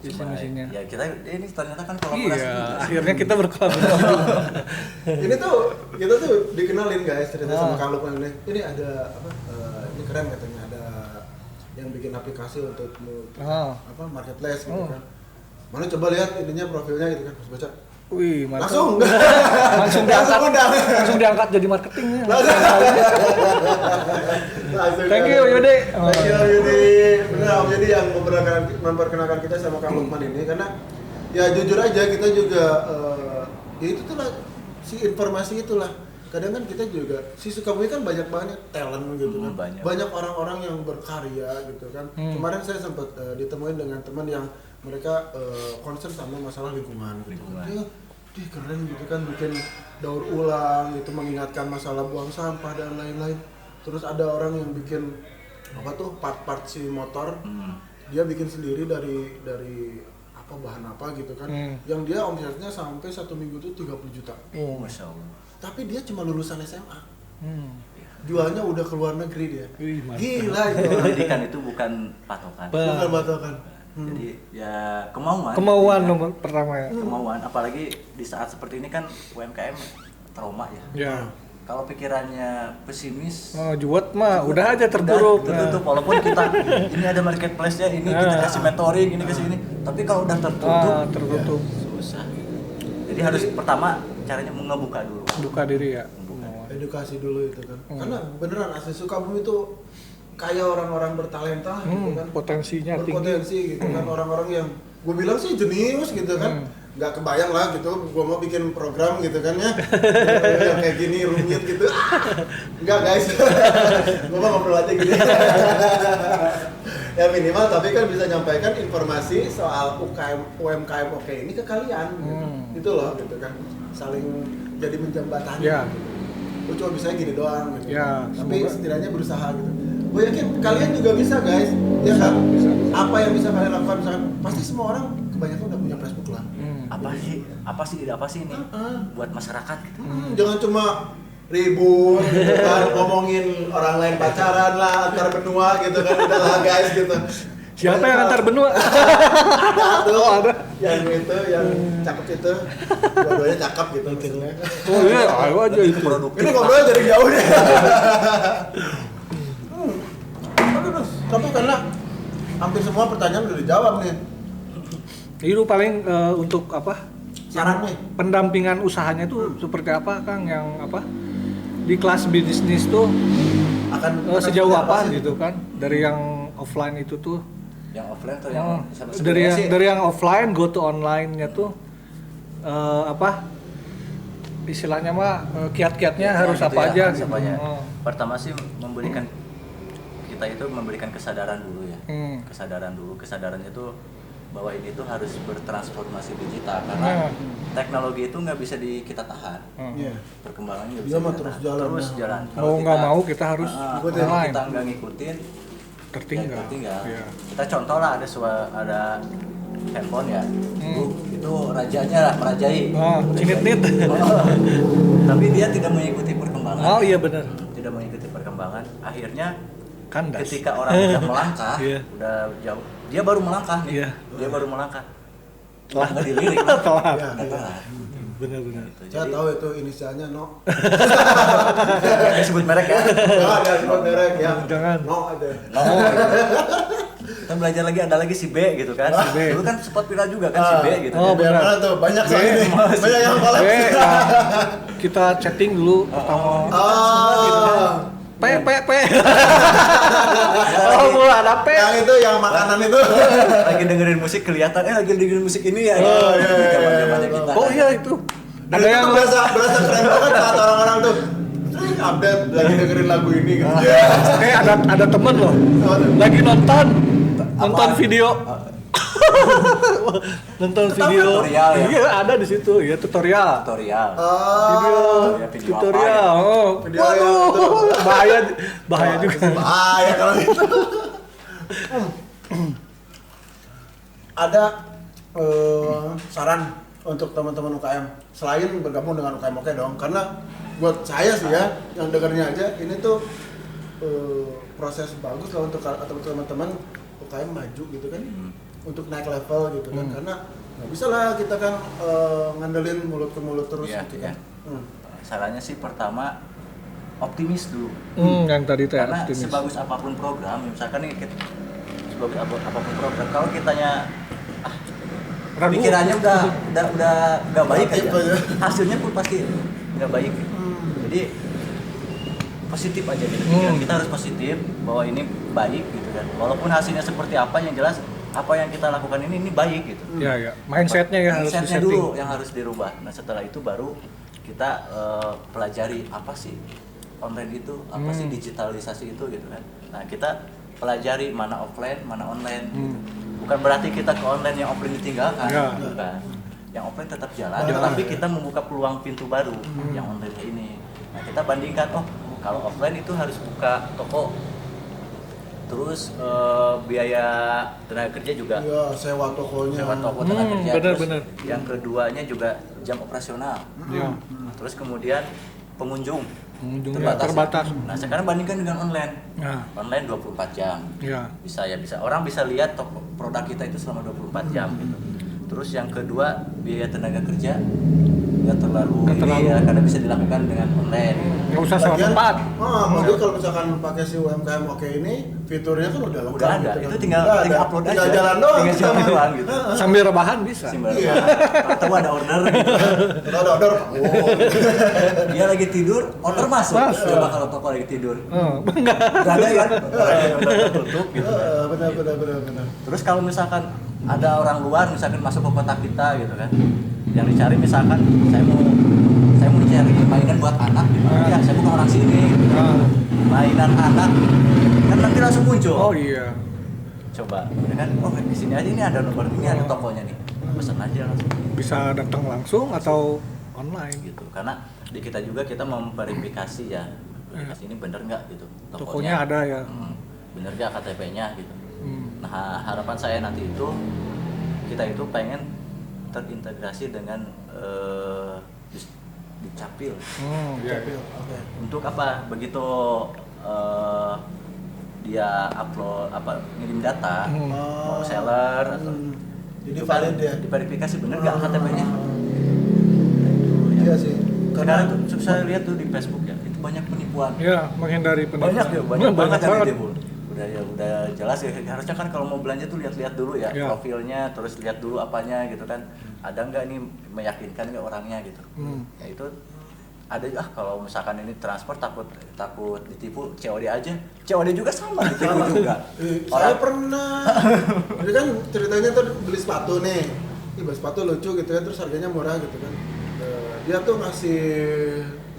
Visi Cuma misinya. ya kita ini ternyata kan kolaborasi Iya, juga. akhirnya kita berkolaborasi. Ini tuh kita tuh dikenalin guys cerita sama Kang Lukman ini ada apa ini keren katanya ada yang bikin aplikasi untuk apa marketplace gitu kan. Mana coba lihat ininya profilnya gitu kan, pas baca. Wih, Langsung langsung diangkat, undang. langsung diangkat jadi marketingnya. Langsung Thank you, Yudi. Thank you, Yudi. Benar, Om Yudi yang memperkenalkan kita sama Kang Lukman ini karena ya jujur aja kita juga ya itu tuh lah si informasi itulah. Kadang kan kita juga si Sukabumi kan banyak banget talent gitu kan. Banyak orang-orang yang berkarya gitu kan. Kemarin saya sempat ditemuin dengan teman yang mereka concern sama masalah lingkungan gitu. Dia keren gitu kan bikin daur ulang gitu mengingatkan masalah buang sampah dan lain-lain. Terus ada orang yang bikin apa tuh part-part si motor. Dia bikin sendiri dari apa bahan apa gitu kan. Yang dia omsetnya sampai 1 minggu tuh 30 juta. Oh, Masya Allah. Tapi dia cuma lulusan SMA. Jualnya udah ke luar negeri dia. Wih, mantap. Gila itu. Pendidikan itu bukan patokan. Bukan batokan. Jadi ya kemauan. Kemauan nomor pertama ya. Kemauan, apalagi di saat seperti ini kan UMKM trauma ya. Ya. Kalau pikirannya pesimis, Oh, juwet mah udah aja terpuruk. tertutup. Walaupun kita ini ada marketplace ya, ini kita kasih mentoring, ini kasih ini. Tapi kalau udah tertutup, Tertutup. susah. Jadi harus pertama caranya ngebuka dulu. Buka diri ya. Edukasi dulu itu kan. Karena beneran asli Sukabumi itu kayak orang-orang bertalenta gitu kan. Potensinya tinggi. Berpotensi gitu kan orang-orang yang gue bilang sih jenius gitu kan. Nggak kebayang lah gitu gue mau bikin program gitu kan ya. Yang kayak gini rumit gitu. Enggak guys. Gue mau ngobrol aja gitu. Ya minimal tapi kan bisa nyampaikan informasi soal UMKM oke ini ke kalian gitu. Itu loh gitu kan. Saling jadi menjembatani. Ya. Gue cuma bisa gini doang gitu. Ya, Tapi semoga. setidaknya berusaha gitu. Gue yakin kalian juga bisa guys. Ya kan? Bisa. Apa yang bisa kalian lakukan misalkan pasti semua orang kebanyakan udah punya Facebook lah. Apa sih ini buat masyarakat gitu. Jangan cuma ribut gitu kan ngomongin orang lain pacaran lah antar benua gitu kan udah lah guys gitu. Siapa yang antar benua? Ada tuh, yang itu, yang cakep itu, dua-duanya cakep gitu maksudnya. Oh iya, ayo aja itu. Ini ngobrolnya dari jauh deh. Tapi karena hampir semua pertanyaan udah dijawab nih. Itu paling untuk apa? Saran nih. Pendampingan usahanya tuh seperti apa, Kang? Yang apa? Di kelas bisnis tuh Akan sejauh seperti apa sih? gitu kan? Dari yang offline itu tuh Yang offline atau yang sama dari yang offline go to online-nya tuh apa? Istilahnya mah kiat-kiatnya harus gitu apa aja harus gitu. apanya. Oh. Pertama sih kita itu memberikan kesadaran dulu ya. Kesadarannya itu bahwa ini tuh harus bertransformasi digital karena teknologi itu nggak bisa kita tahan. Iya. Perkembangannya nggak Dia bisa mah kita terus tahan. jalan, Terus ya. jalan. Mau nggak mau kita harus ikutin. Kalau online. kita nggak ngikutin Tertinggal. ya tertinggal. Iya. Kita contoh lah ada handphone ya. Itu rajanya lah merajai. Oh, cinit-nit. Tapi dia tidak mengikuti perkembangan. Oh iya benar. Tidak mengikuti perkembangan. Akhirnya Kandas. ketika orang udah melangkah, Iya. udah jauh, dia baru melangkah nih. Iya. Dia baru melangkah. Telat. Nggak dilirik. Telat. Iya, Nggak iya. telat. Benar-benar. Gitu. Saya tahu itu inisialnya No. Nggak disebut merek ya. Enggak ada sebut merek ya. Jangan. No ada. No, gitu. Kita belajar lagi, ada lagi si B gitu kan. Si B. Dulu kan sempat viral juga kan si B gitu. Oh, kan. Biar benar. mana tuh banyak soalnya nih. Mas. Banyak yang P, koleksi. ya, kita chatting dulu pertama. Oh. P. Oh, mulai ada P. Yang itu yang makanan itu. Lagi dengerin musik kelihatan lagi dengerin musik ini ya. Oh, iya, iya, Zaman-zamannya iya. kita. Oh iya itu. Dan Ada itu yang tuh berasa keren banget saat orang-orang tuh update lagi dengerin lagu ini gitu. ada temen loh lagi nonton Apaan? video nonton Ketahuan video tutorial ya? iya ada di situ ya tutorial Tutorial. video Video tutorial apa oh Video yang itu. bahaya juga Bahaya kalau itu. Ada saran untuk teman-teman UKM selain bergabung dengan UKM Oke dong, karena buat saya sih ya yang dengarnya aja ini tuh proses bagus lah untuk atau teman-teman UKM maju gitu kan, untuk naik level gitu kan, karena nggak bisa lah kita kan ngandelin mulut ke mulut terus Iya, gitu iya. kan. Sarannya sih pertama optimis dulu. yang tadi teh Karena optimis sebagus apapun program, misalkan nih sebagus apapun program, kalau kitanya Ragu. pikirannya udah nggak baik aja, Negatif aja. hasilnya pun pasti nggak baik. Jadi positif aja gitu. Pikiran kita harus positif bahwa ini baik gitu kan. Walaupun hasilnya seperti apa, yang jelas apa yang kita lakukan ini baik gitu. ya mindsetnya ya harus Mindsetnya disetting dulu yang harus dirubah. Nah setelah itu baru kita pelajari apa sih online itu, apa sih digitalisasi itu gitu kan. Nah kita pelajari mana offline, mana online. Gitu. Bukan berarti kita ke online yang offline ditinggalkan, Ya. bukan. Yang offline tetap jalan, tapi kita membuka peluang pintu baru yang online ini. Nah kita bandingkan, oh kalau offline itu harus buka toko, terus biaya tenaga kerja juga. Iya, sewa tokonya. Sewa toko tenaga kerja. benar, Terus benar. yang keduanya juga jam operasional. ya Terus kemudian pengunjung pengunjungnya terbatas Nah, sekarang bandingkan dengan online. nah Online 24 jam. ya Bisa. Orang bisa lihat toko produk kita itu selama 24 jam gitu. Terus yang kedua, biaya tenaga kerja nggak terlalu Nggak terlalu. ya, karena bisa dilakukan dengan online. nggak usah sewa tempat Apalagi kalau misalkan pakai si UMKM Oke ini, fiturnya kan udah lengkap. Udah ada, gitu kan. itu tinggal upload tinggal aja. jalan doang. Tinggal jalan doang gitu. sambil rebahan bisa Simbol. Iya. Tahu ada order gitu. Udah ada order. Oh. Dia lagi tidur, order masuk. Masuk. Coba kalau toko lagi tidur. enggak Nggak ada kan? Udah tutup gitu. Benar. Terus kalau misalkan ada orang luar misalkan masuk ke kota kita gitu kan, yang dicari misalkan saya mau cari mainan buat anak gitu. Ya saya bukan orang sini gitu. Mainan anak kan nanti langsung muncul. oh iya Coba ya kan, oh di sini aja ini ada nomor ini, ada tokonya nih, pesan aja langsung bisa datang langsung atau online gitu. Karena di kita juga kita memverifikasi ya, verifikasi ini bener nggak gitu tokonya ada ya bener nggak KTP-nya gitu. Hmm. Nah harapan saya nanti itu kita itu pengen terintegrasi dengan Dukcapil. Ya. Oke. Untuk apa? Begitu dia upload ngirim data mau seller atau Jadi itu kan valid ya. diverifikasi bener nggak KTP-nya. Iya sih. Sekarang tuh saya lihat tuh di Facebook ya, itu banyak penipuan. Ya, menghindari penipuan. Banyak banget yang banget. ditipu. udah jelas ya, harusnya kan kalau mau belanja tuh lihat-lihat dulu ya, Ya. profilnya, terus lihat dulu apanya gitu kan, ada nggak nih meyakinkan nggak orangnya gitu. Ya itu ada kalau misalkan ini transport takut ditipu, COD aja, COD juga sama ditipu juga. Saya pernah. Jadi kan ceritanya tuh beli sepatu nih. Beli sepatu lucu gitu ya, terus harganya murah gitu kan. Dia tuh ngasih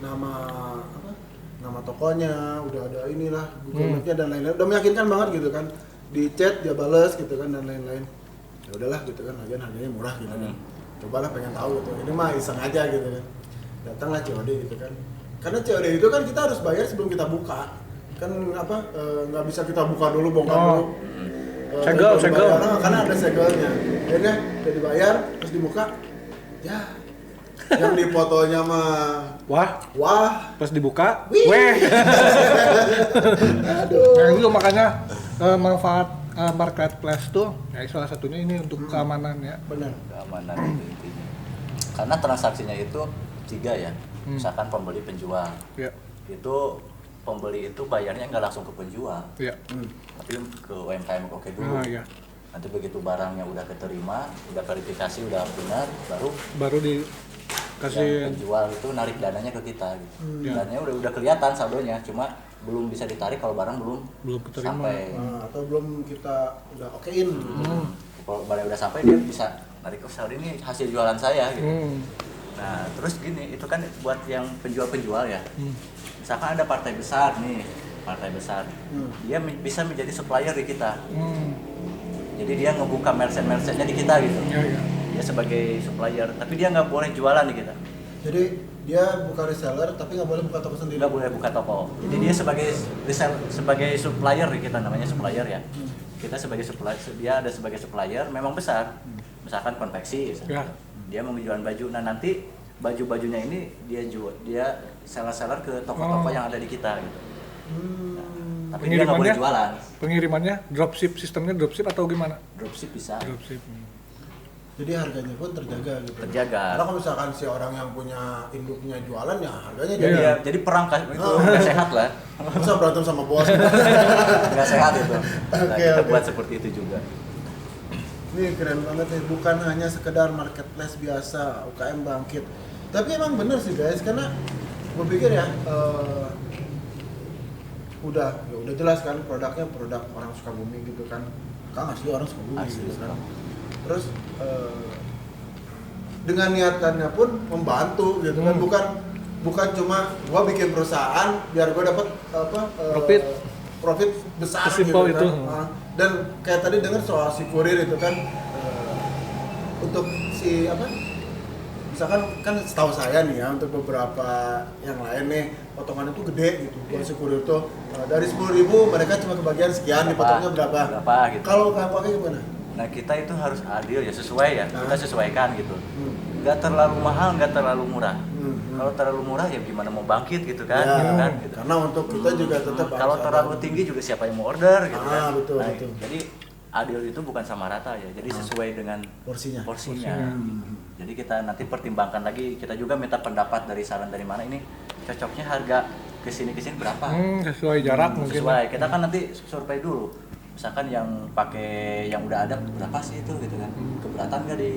nama tokonya, udah ada inilah Google Map-nya dan lain-lain. Udah meyakinkan banget gitu kan. Di chat dia bales gitu kan dan lain-lain. Ya udahlah gitu kan, harganya murah gitu kan. Cobalah pengen tahu gitu. Ini mah iseng aja gitu kan. Datanglah COD gitu kan. Karena COD itu kan kita harus bayar sebelum kita buka. Kan nggak bisa kita buka dulu, bongkar dulu. Segel. Karena ada segelnya. Akhirnya udah dibayar, terus dibuka. Ya. Yang di fotonya mah wah, pas dibuka, wih. weh. Aduh. Nah itu makanya manfaat marketplace tuh, ya salah satunya ini untuk keamanan ya. Benar. Keamanan itu intinya. Karena transaksinya itu 3 ya, misalkan pembeli penjual. Ya. Itu pembeli itu bayarnya nggak langsung ke penjual, Ya. tapi ke UMKM Oke dulu. Nah, ya. Nanti begitu barangnya udah keterima, udah verifikasi, udah benar, Baru yang dikasih penjual itu narik dananya ke kita gitu. Ya. Dananya udah kelihatan saldonya, cuma belum bisa ditarik kalau barang belum keterima. sampai. Atau belum kita udah okein gitu. Kalau barang udah sampai dia bisa narik ke saldo, ini hasil jualan saya gitu. Nah, terus gini, itu kan buat yang penjual-penjual ya. Misalkan ada partai besar nih, dia bisa menjadi supplier di kita. Jadi dia ngebuka merchant-merchantnya di kita gitu. Ya, ya. Dia sebagai supplier, tapi dia nggak boleh jualan di kita. Jadi dia bukan reseller tapi nggak boleh buka toko sendiri. Nggak boleh buka toko. Jadi dia sebagai supplier di kita, namanya supplier ya. Kita sebagai supplier, dia ada sebagai supplier, memang besar. Misalkan konveksi, Ya. dia mau jualan baju. Nah nanti baju-bajunya ini dia seller-seller ke toko-toko yang ada di kita gitu. Nah, tapi dia nggak boleh jualan. Pengirimannya dropship, sistemnya dropship atau gimana? Dropship bisa. Dropship. Jadi harganya pun terjaga gitu. Terjaga. Karena kalau misalkan si orang yang punya induknya jualan ya harganya Iya. Iya, jadi perang kan itu nggak sehat lah. bisa berantem sama bos. Nggak sehat itu. Nah, Oke, kita oke. buat seperti itu juga. Ini keren banget nih, bukan hanya sekedar marketplace biasa, UKM bangkit. Tapi emang bener sih guys, karena gue pikir ya udah jelas kan produknya produk orang Sukabumi gitu kan. Kang asli orang Sukabumi Asli gitu kan. Sukabumi. Terus dengan niatannya pun membantu gitu kan, bukan cuma gua bikin perusahaan biar gua dapat profit besar Sesimpel gitu kan. itu. Dan kayak tadi dengar soal si kurir itu kan, untuk si misalkan kan setahu saya nih ya, untuk beberapa yang lain nih potongan itu gede gitu. Buat si kurir tuh dari 10.000 mereka cuma kebagian sekian, dipotongnya berapa gitu. Kalau nggak pakai gimana? Nah kita itu harus adil ya, sesuai ya, kita sesuaikan gitu. Nggak terlalu mahal, nggak terlalu murah. Kalau terlalu murah ya gimana mau bangkit gitu kan, Ya, gitu kan. Gitu. karena untuk kita juga tetap Kalau harus terlalu ada. tinggi juga siapa yang mau order gitu kan. Betul, Nah, betul. Jadi adil itu bukan sama rata ya, jadi sesuai dengan Porsinya. Jadi kita nanti pertimbangkan lagi, kita juga minta pendapat dari saran dari mana ini cocoknya harga kesini berapa. Sesuai jarak mungkin. Sesuai, kita kan nanti survei dulu. Misalkan yang pakai yang udah ada berapa sih itu gitu kan, keberatan nggak di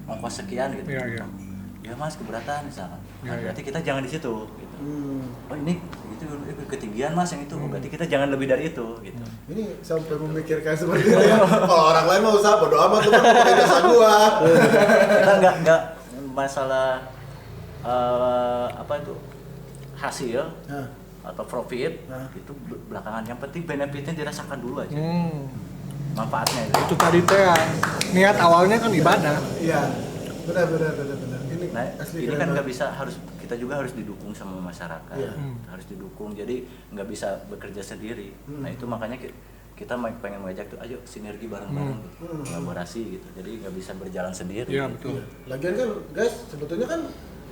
ongkos sekian gitu. Iya, iya. Ya mas keberatan misalkan. Iya, Nah, iya. berarti kita jangan di situ gitu. Oh ini itu ketinggian mas yang itu, oh, berarti kita jangan lebih dari itu gitu. Ini sampai memikirkan seperti itu ya. Kalau orang lain mau usaha bodo amat, tuh kan pakai jasa gua. Kita nggak masalah apa itu hasil Nah, atau profit Nah. itu belakangan, yang penting benefitnya dirasakan dulu aja, manfaatnya itu. Itu tadi teh ya, niat awalnya kan ibadah. iya. Benar. Ini Nah, asli ini keren kan nggak banget. bisa, kita juga harus didukung sama masyarakat, Iya. harus didukung. Jadi nggak bisa bekerja sendiri. Nah itu makanya kita pengen mengajak tuh, ayo sinergi bareng-bareng, gitu. Kolaborasi gitu. Jadi nggak bisa berjalan sendiri. Iya betul. Iya. Lagian kan guys, sebetulnya kan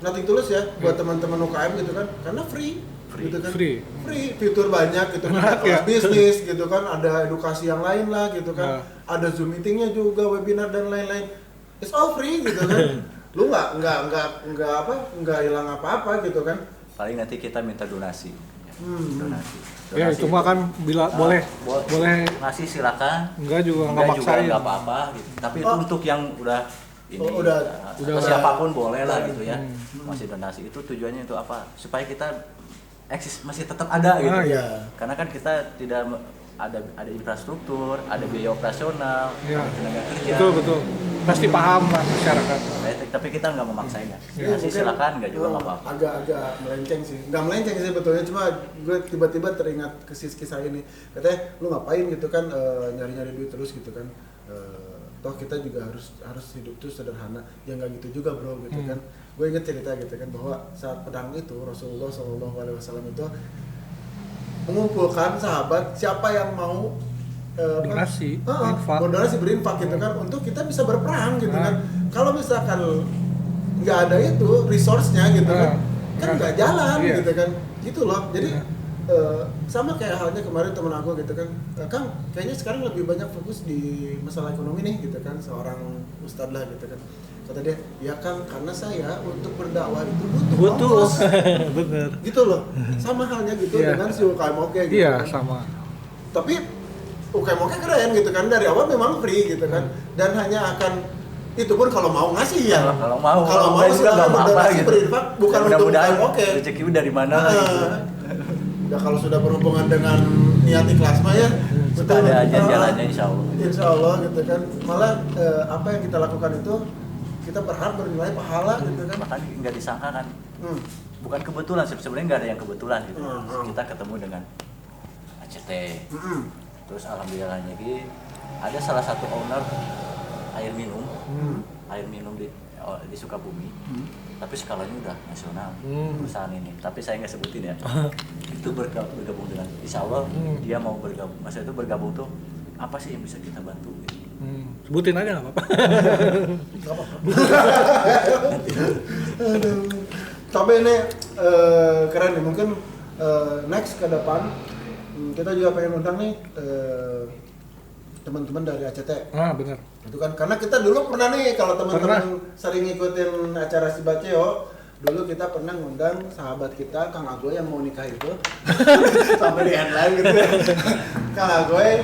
nothing tulus ya buat teman-teman UKM gitu kan, karena free gitu kan. Free. Fitur banyak gitu kan, Enak ya. kelas bisnis gitu kan, ada edukasi yang lain lah gitu kan, ada Zoom meetingnya juga, webinar dan lain-lain, it's all free gitu kan. Lu nggak hilang apa-apa gitu kan. Paling nanti kita minta donasi. donasi. Ya itu mah kan bila boleh ngasih silakan. enggak juga nggak Enggak juga maksain. nggak apa-apa gitu. Tapi itu untuk yang udah ini udah atau siapapun boleh lah gitu ya. Masih donasi itu tujuannya untuk apa? Supaya kita eksis masih tetap ada gitu. iya. Karena kan kita tidak ada infrastruktur, ada biaya operasional, Iya. ada tenaga kerja. Betul. Pasti paham lah masyarakat. Tapi kita nggak memaksain ya. Iya, Ngasih mungkin, silakan, nggak juga nggak apa-apa. agak melenceng sih, nggak melenceng sih sebetulnya, cuma gue tiba-tiba teringat kisah ini, katanya lu ngapain gitu kan, nyari-nyari duit terus gitu kan, toh kita juga harus hidup tuh sederhana, ya nggak gitu juga bro gitu kan. Gue inget cerita gitu kan bahwa saat pedang itu Rasulullah SAW itu mengumpulkan sahabat siapa yang mau Donasi, infak. berdonasi berinfak gitu kan untuk kita bisa berperang gitu kan. Kalau misalkan nggak ada itu resource-nya gitu kan nggak jalan gitu kan, gitu loh. Jadi sama kayak halnya kemarin temen aku gitu kan, Kang kayaknya sekarang lebih banyak fokus di masalah ekonomi nih gitu kan, seorang ustadz lah gitu kan. Kata dia, ya Kang, karena saya untuk berdakwah itu butuh ongkos. Bener. Gitu loh, sama halnya gitu dengan si UKM Oke gitu Iya, kan. sama. Tapi UKM Oke keren gitu kan, dari awal memang free gitu kan, dan hanya akan itu pun kalau mau ngasih ya. Kalau mau silakan juga nggak apa-apa berdonasi gitu. berinfak, bukan untuk Mudah-mudahan UKM Oke. rezeki dari mana gitu. Ya kalau sudah berhubungan dengan niat ikhlas mah ya, Kita ada aja jalannya insya Allah. Insya Allah gitu kan. Malah apa yang kita lakukan itu kita berharap bernilai pahala gitu kan. Bahkan nggak disangka kan, Hmm. bukan kebetulan, sebenarnya nggak ada yang kebetulan gitu. Hmm. Kita ketemu dengan ACT, Mm-mm. terus alhamdulillahnya lagi ada salah satu owner air minum di Sukabumi, tapi skalanya udah nasional perusahaan ini. Tapi saya nggak sebutin ya. Itu bergabung dengan, insya Allah dia mau bergabung. Maksudnya itu bergabung tuh apa sih yang bisa kita bantu? Gitu. Sebutin aja nggak apa-apa. Gak apa-apa. Aduh. Tapi ini keren nih, mungkin next ke depan kita juga pengen undang nih teman-teman dari ACT. Benar. Itu kan karena kita dulu pernah nih, kalau teman-teman sering ngikutin acara si Baceo, dulu kita pernah ngundang sahabat kita Kang Agoy yang mau nikah itu sampai di headline gitu. Kang Agoy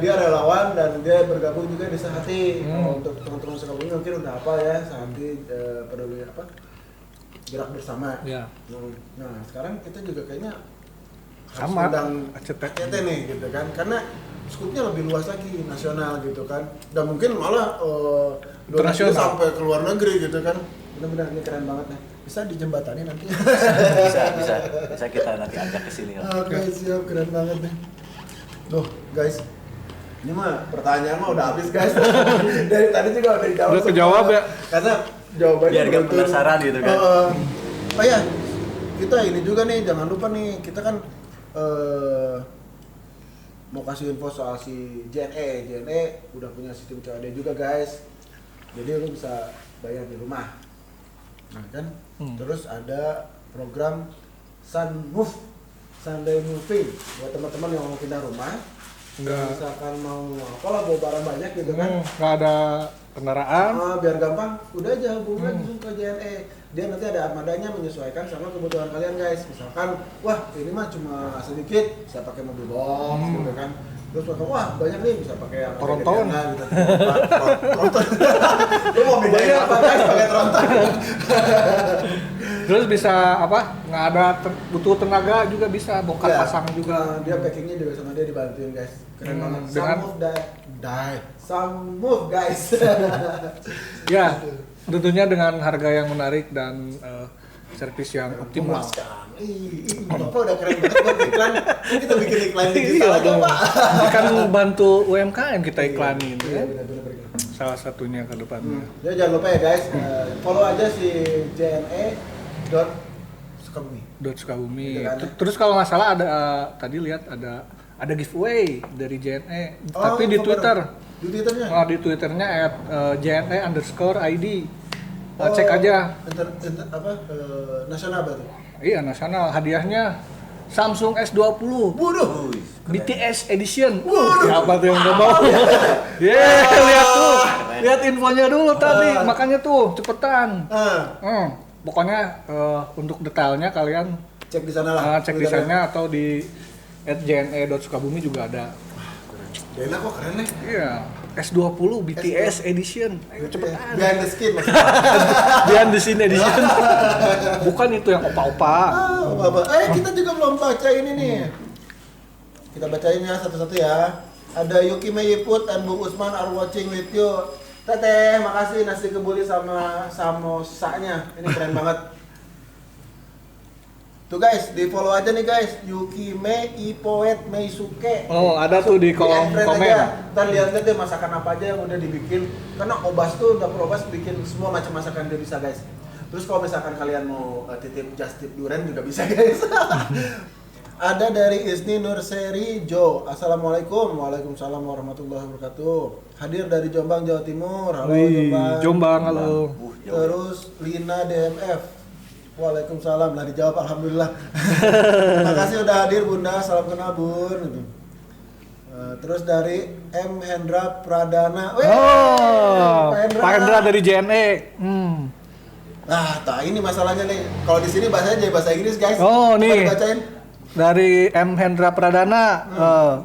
dia relawan dan dia bergabung juga di Sehati. Untuk teman-teman Sukabumi mungkin udah apa ya, Sehati peduli apa, gerak bersama. Ya. Nah sekarang kita juga kayaknya harus Sama, undang ACT. ACT nih gitu kan, karena skupnya lebih luas lagi, nasional gitu kan, dan mungkin malah donasi Internasional. sampai ke luar negeri gitu kan. Benar-benar ini keren banget nih, bisa dijembatani nanti. bisa kita nanti ajak ke sini lah. Oke, siap, keren banget nih. Tuh guys, ini mah pertanyaan mah udah habis guys. Dari tadi juga udah dijawab. Udah kejawab ya? Karena jawabannya Biar nggak betul. penasaran gitu kan. Oh ya, kita ini juga nih, jangan lupa nih, kita kan mau kasih info soal si JNE udah punya sistem COD juga guys, jadi lu bisa bayar di rumah, nah kan. Terus ada program Sunday Moving buat teman-teman yang mau pindah rumah. Misalkan mau apalah bawa barang banyak gitu kan, Nggak ada kendaraan. biar gampang, udah aja hubungi langsung ke JNE. Dia nanti ada armadanya menyesuaikan sama kebutuhan kalian guys. Misalkan, wah ini mah cuma sedikit, bisa pakai mobil box gitu kan. Terus misalkan, wah banyak nih, bisa pakai yang Tronton. gitu. Tronton. Lu mau bedain apa guys pakai tronton? Terus bisa apa? Nggak ada butuh tenaga juga bisa bongkar Ya, pasang juga. nah, dia packingnya juga sama dia dibantuin guys. Keren banget. dengan- Some move guys. Ya, tentunya dengan harga yang menarik dan servis yang optimal. Memuaskan. Bapak udah keren banget buat iklan. Ini kita bikin iklan digital aja dong. Pak. Kan bantu UMKM kita iklanin Iya, ya. benar-benar. Salah satunya ke depannya. Ya jangan lupa ya guys, follow aja si JNE.Sukabumi. Sukabumi. Gitu kan, ya? Terus kalau nggak salah ada tadi lihat ada giveaway dari JNE, Oh, tapi di apa Twitter. dong? Di Twitternya? Di Twitternya @JNE_ID. Cek aja. Nasional berarti? Iya, nasional. Hadiahnya Samsung S20. Waduh! BTS Edition. Siapa tuh yang nggak mau? Lihat tuh. Lihat infonya dulu tadi. Makanya tuh cepetan. Pokoknya untuk detailnya kalian Cek di sana lah. Cek di sana atau di @jne.sukabumi juga ada. Enak kok, keren nih. Iya, S20 BTS edition. Ayo cepetan. Behind the skin maksudnya. Behind the scene edition. Bukan itu yang opa-opa. Kita juga belum baca ini nih. Kita bacain ya satu-satu ya. Ada Yuki Mayiput and Bung Usman are watching with you. Teteh, makasih nasi kebuli sama samosanya. Ini keren banget. Tuh guys, di follow aja nih guys. Yuki Mei Ipoet Meisuke. Oh, ada tuh di kolom komen. Ntar lihat deh masakan apa aja yang udah dibikin. Karena Obas tuh, dapur Obas bikin semua macam masakan dia bisa guys. Terus kalau misalkan kalian mau just tip durian juga bisa guys. Ada dari Isni Nurseri Jo. Assalamualaikum. Waalaikumsalam warahmatullahi wabarakatuh. Hadir dari Jombang, Jawa Timur. Halo Jombang. Jombang, halo. Terus Lina DMF. Waalaikumsalam. Lah dijawab alhamdulillah. Terima kasih udah hadir Bunda. Salam kenal Bun. Terus dari M Hendra Pradana. Pak Hendra dari JNE. Nah, ini masalahnya nih. Kalau di sini bahasanya jadi bahasa Inggris, guys. Oh, Coba nih. dibacain. Dari M Hendra Pradana,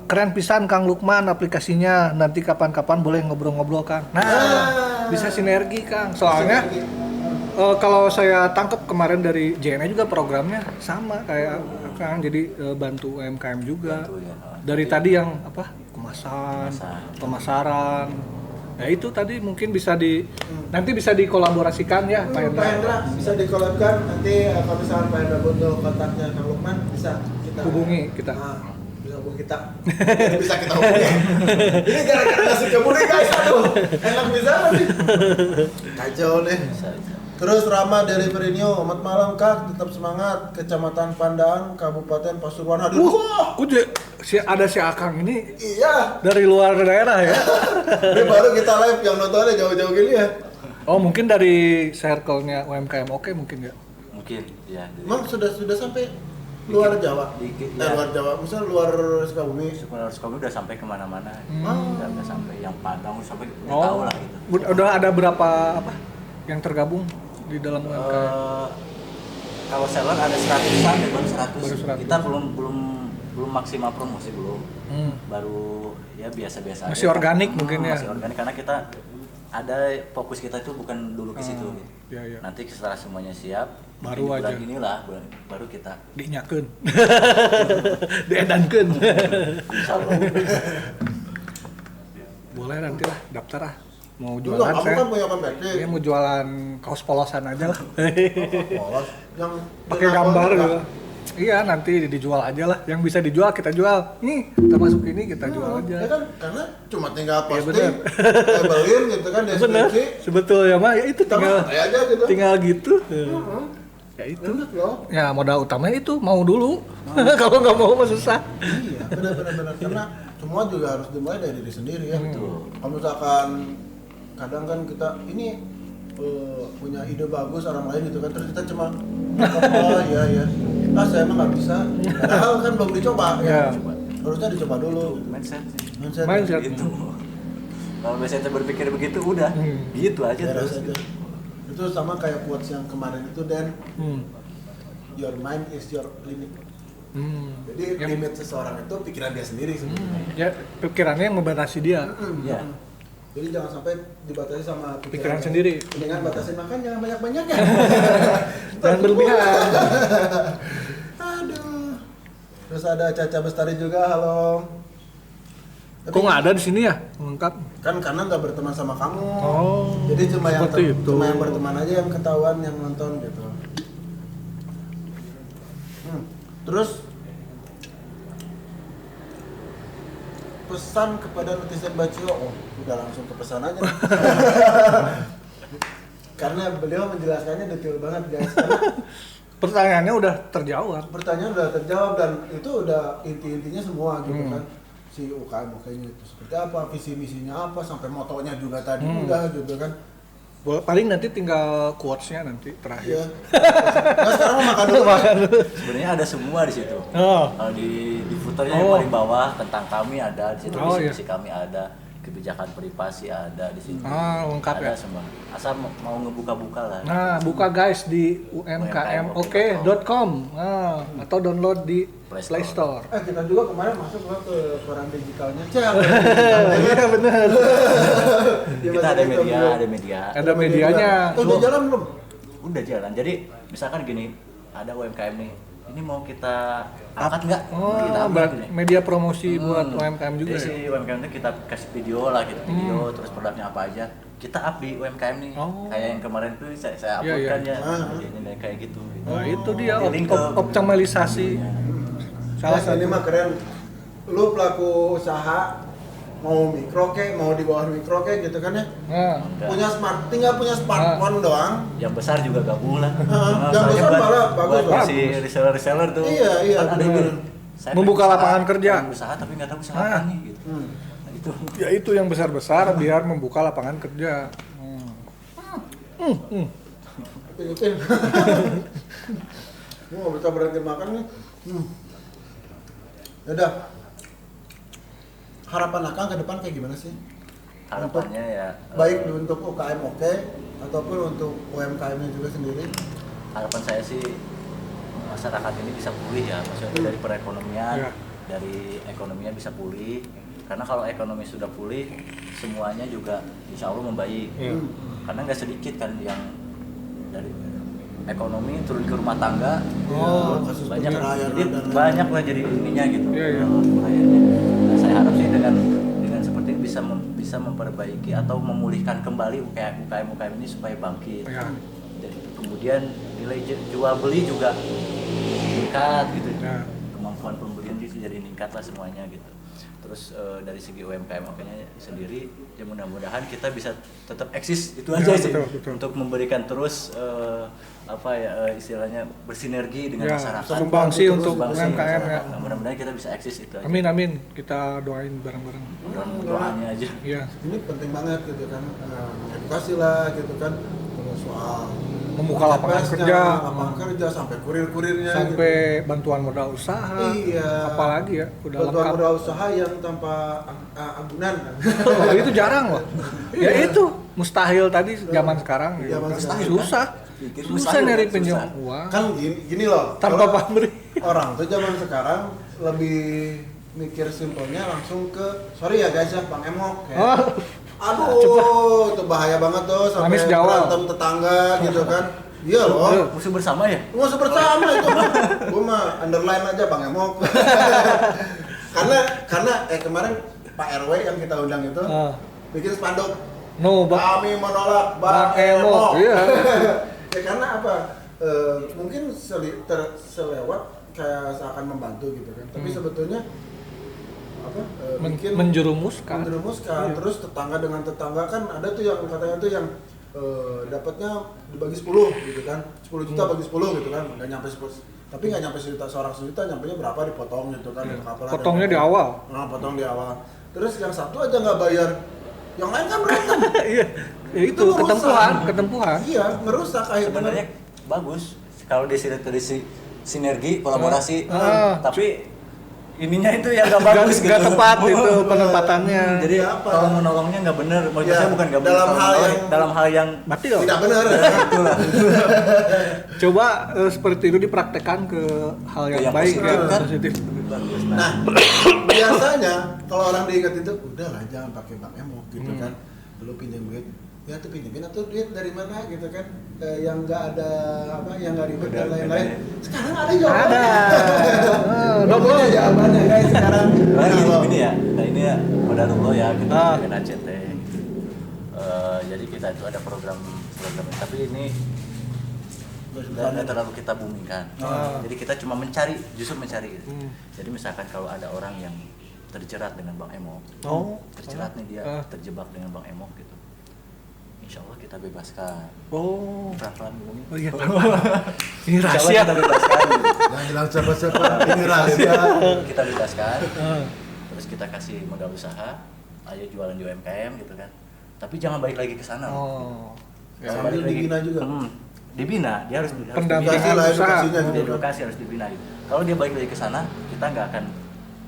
keren pisan Kang Lukman aplikasinya. Nanti kapan-kapan boleh ngobrol-ngobrol Kang. Nah, bisa sinergi Kang. Soalnya kalau saya tangkap kemarin dari JNE juga programnya sama kayak Kang, jadi bantu UMKM juga. Bantu, ya. Dari tadi yang apa kemasan, pemasaran. Nah itu tadi mungkin bisa nanti bisa dikolaborasikan ya Pak Hendra. Pak Hendra bisa dikolabkan nanti kalau misalnya Pak Hendra butuh kontaknya Kang Lukman bisa kita Hubungi kita. Bisa hubungi kita. Bisa kita hubungi. Ini gara-gara nasi kebuli guys, aduh. Enak bisa sih. Kacau nih. Terus Rama Delivery New, selamat malam Kak, tetap semangat. Kecamatan Pandaan, Kabupaten Pasuruan hadir. Ada si Akang ini Iya. dari luar daerah ya. Ini baru kita live yang nontonnya jauh-jauh gini ya. Oh mungkin dari circle-nya UMKM oke mungkin ya. Mungkin ya. Emang sudah sampai luar Jawa? Dikit, ya. Luar Jawa, misalnya luar Sukabumi. Sukabumi udah sampai kemana-mana. Udah sampai yang Padang sampai udah tahu lah gitu. Udah ada berapa yang tergabung di dalam UMKM? Kalau seller ada 100-an ya, baru 100. 100. Kita belum maksimal promosi belum. Baru ya biasa-biasa Masih aja. organik mungkin ya. Masih organik karena kita ada fokus kita itu bukan dulu ke situ gitu. Iya. Nanti setelah semuanya siap, Baru bulan aja. inilah baru kita Dinyakeun. Diedankeun. insyaallah. Boleh nanti lah daftar ah. Mau Dulu jualan kamu saya. kan punya konveksi. Saya mau jualan kaos polosan aja lah. Polos yang Pakai gambar gitu. Iya nanti dijual aja lah. Yang bisa dijual kita jual. Nih kita masuk ini kita jual aja. Ya kan karena cuma tinggal Iya, posting, labelin gitu kan Bener. deskripsi. Sebetulnya mah ya itu tinggal Aja gitu. tinggal gitu. Ya itu. Enak loh. Ya modal utamanya itu mau dulu. Kalau nggak mau mah susah. Iya, benar. Karena semua juga harus dimulai dari diri sendiri ya. Betul. Kalau misalkan kadang kan kita ini punya ide bagus orang lain gitu kan, terus kita cuma ya. Saya emang nggak bisa. Padahal kan belum dicoba ya. Ya. Harusnya dicoba dulu. Mindset. Mindset. Gitu. Kalau biasanya berpikir begitu udah gitu aja Beres terus. aja. Itu sama kayak quotes yang kemarin itu dan Hmm. your mind is your limit. Jadi Yang- limit seseorang itu pikiran dia sendiri sebenarnya. Ya pikirannya yang membatasi dia. Iya. Jadi jangan sampai dibatasi sama Pikiran sendiri. Dengan batasin makan jangan banyak-banyak ya. Jangan berlebihan. Aduh. Terus ada Caca Bestari juga, halo. Tapi Kok nggak ada di sini ya? Lengkap. kan karena nggak berteman sama kamu. Oh, Jadi cuma yang seperti itu. cuma yang berteman aja yang ketahuan yang nonton gitu. Terus pesan kepada netizen Bacio, udah langsung ke pesan aja. Karena beliau menjelaskannya detail banget guys. Karena Pertanyaannya udah terjawab. pertanyaan udah terjawab dan itu udah inti-intinya semua gitu kan. Si UKM itu seperti apa, visi misinya apa, sampai motonya juga tadi udah gitu kan. Paling nanti tinggal quotes-nya nanti terakhir. Iya. Nah, sekarang mau makan dulu. Sebenarnya ada semua di situ. Oh. Kalau di footernya yang paling bawah tentang kami ada, di situ Oh, visi kami ada. kebijakan privasi ada di sini. Lengkap ada ya. semua. Asal mau ngebuka-buka lah. Nah, buka guys di umkmoke.com atau download di Play Store. Kita juga kemarin masuk ke koran digitalnya. Iya benar. Kita ada media. Ada medianya. Udah jalan belum? Udah jalan. Jadi misalkan gini, ada UMKM nih. Ini mau kita angkat nggak? Kita angkat gini. Media promosi buat UMKM juga Jadi ya. si UMKM itu kita kasih video lah gitu, video terus produknya apa aja. Kita up di UMKM nih. Kayak yang kemarin tuh saya upload kan ya. Ini kayak gitu. Nah, itu dia Di link ke- optimalisasi. Salah ini mah keren. Lu pelaku usaha mau mikro kek, mau di bawah mikro kek gitu kan ya. Enggak. Tinggal punya smartphone doang. Yang besar juga gabung lah. Yang besar malah bagus. Buat si reseller tuh. Iya, Kan ada yang bener. bilang, saya Membuka pengen lapangan usaha, kerja. pengen usaha tapi nggak tahu usaha apa nih gitu. Nah, itu. Ya itu yang besar-besar biar membuka lapangan kerja. Pingin. Mau bisa berhenti makan nih. Yaudah. Harapan Akang ke depan kayak gimana sih? Harapannya ya Baik untuk UKM oke ataupun untuk UMKM-nya juga sendiri. harapan saya sih masyarakat ini bisa pulih ya, maksudnya dari perekonomian, Ya. dari ekonominya bisa pulih. Karena kalau ekonomi sudah pulih, semuanya juga insya Allah membaik. Ya. Karena nggak sedikit kan yang dari ekonomi turun ke rumah tangga, Kasus banyak, perceraian jadi dan lain-lain. banyak lah jadi ininya gitu. Iya, iya. Bahayanya. Nah, saya harap sih dengan seperti ini bisa memperbaiki atau memulihkan kembali UKM ini supaya bangkit. Ya. Dan kemudian nilai jual beli juga meningkat gitu. Ya. Kemampuan pembelian itu jadi meningkat lah semuanya gitu. Terus dari segi UMKM makanya sendiri ya mudah-mudahan kita bisa tetap eksis itu Ya, aja sih betul. untuk memberikan terus istilahnya bersinergi dengan Ya, masyarakat. sumbangsi Terus untuk sumbangsi UMKM ya. masyarakat. Nah, mudah-mudahan kita bisa eksis itu aja. Amin, kita doain bareng-bareng. Dan doanya aja. Iya. Ini penting banget gitu kan, mengedukasi lah gitu kan, terus soal Membuka lapangan kerja sampai kurir-kurirnya sampai bantuan modal usaha. Iya. Apalagi ya, udah bantuan lengkap. modal usaha yang tanpa agunan. Oh, itu jarang loh. Ya itu mustahil tadi zaman sekarang. Zaman gitu. sekarang. Susah. Bikin Susah mustahil, nyari susah. pinjam uang Kan gini loh, tanpa kalau pamrih. orang tuh zaman sekarang lebih mikir simpelnya langsung ke sorry ya guys ya Bang Emok ya. Aduh, itu bahaya banget tuh sampai Manis Jawa. berantem tetangga gitu kan. Iya loh. Musuh bersama ya? Nggak bersama itu. Gue mah underline aja Bang Emok. karena kemarin Pak RW yang kita undang itu bikin spanduk. No, Kami menolak Bang Emok. Emok. Iya. Ya karena apa? Mungkin selewat kayak seakan membantu gitu kan. Tapi sebetulnya apa? Bikin Menjerumuskan. menjerumuskan. Terus tetangga dengan tetangga kan ada tuh yang katanya tuh yang dapatnya dibagi 10 gitu kan. 10 juta bagi 10 gitu kan. Enggak nyampe 10. Tapi nggak nyampe sejuta, seorang sejuta nyampe berapa dipotong gitu kan. Apalah, Potongnya di awal. Nah, potong di awal. Terus yang satu aja nggak bayar. Yang lain kan berantem. Iya. Ya itu merusak. ketempuhan. Iya, ngerusak akhirnya. Sebenarnya bagus kalau dari sinergi kolaborasi, tapi ininya itu yang nggak bagus gitu. Nggak tepat itu penempatannya. Jadi apa? tolong menolongnya nggak benar. Maksudnya Ya, bukan nggak dalam benar. hal yang- dalam hal yang Batil. Tidak benar. itulah. Coba seperti itu dipraktekkan ke hal yang Yang baik positif, ya, kan? positif. Bagus. Nah, biasanya kalau orang diingat itu, udahlah jangan pakai Bang Emok gitu kan. Dulu pinjam duit, ya tuh pinjemin atau duit dari mana gitu kan. Yang nggak ada apa, yang nggak ribet dan lain-lain. Sekarang ada jawabannya. Ada. Punya jawabannya guys sekarang. Nah, Kalau- ini ya, nah ini ya pada dulu ya kita Ah. dengan ACT. Jadi kita itu ada program tapi ini tidak terlalu kita boomingkan. Jadi kita cuma justru mencari. Gitu. Jadi misalkan kalau ada orang yang terjerat dengan Bang Emok, terjerat nih dia terjebak dengan Bang Emok gitu. Insya Allah kita bebaskan. Oh. Pelan-pelan ngomongin. Oh iya. Ini Insya Allah rahasia. kita bebaskan. Jangan bilang siapa-siapa, ini rahasia. Kita bebaskan. Terus kita kasih modal usaha, ayo jualan di UMKM gitu kan. Tapi jangan balik lagi ke sana. Oh. Ya, sambil dibina juga. Dibina, dia harus Pendampingan Edukasi lah, usaha. edukasinya gitu. edukasi harus dibina gitu. Kalau dia balik lagi ke sana, kita nggak akan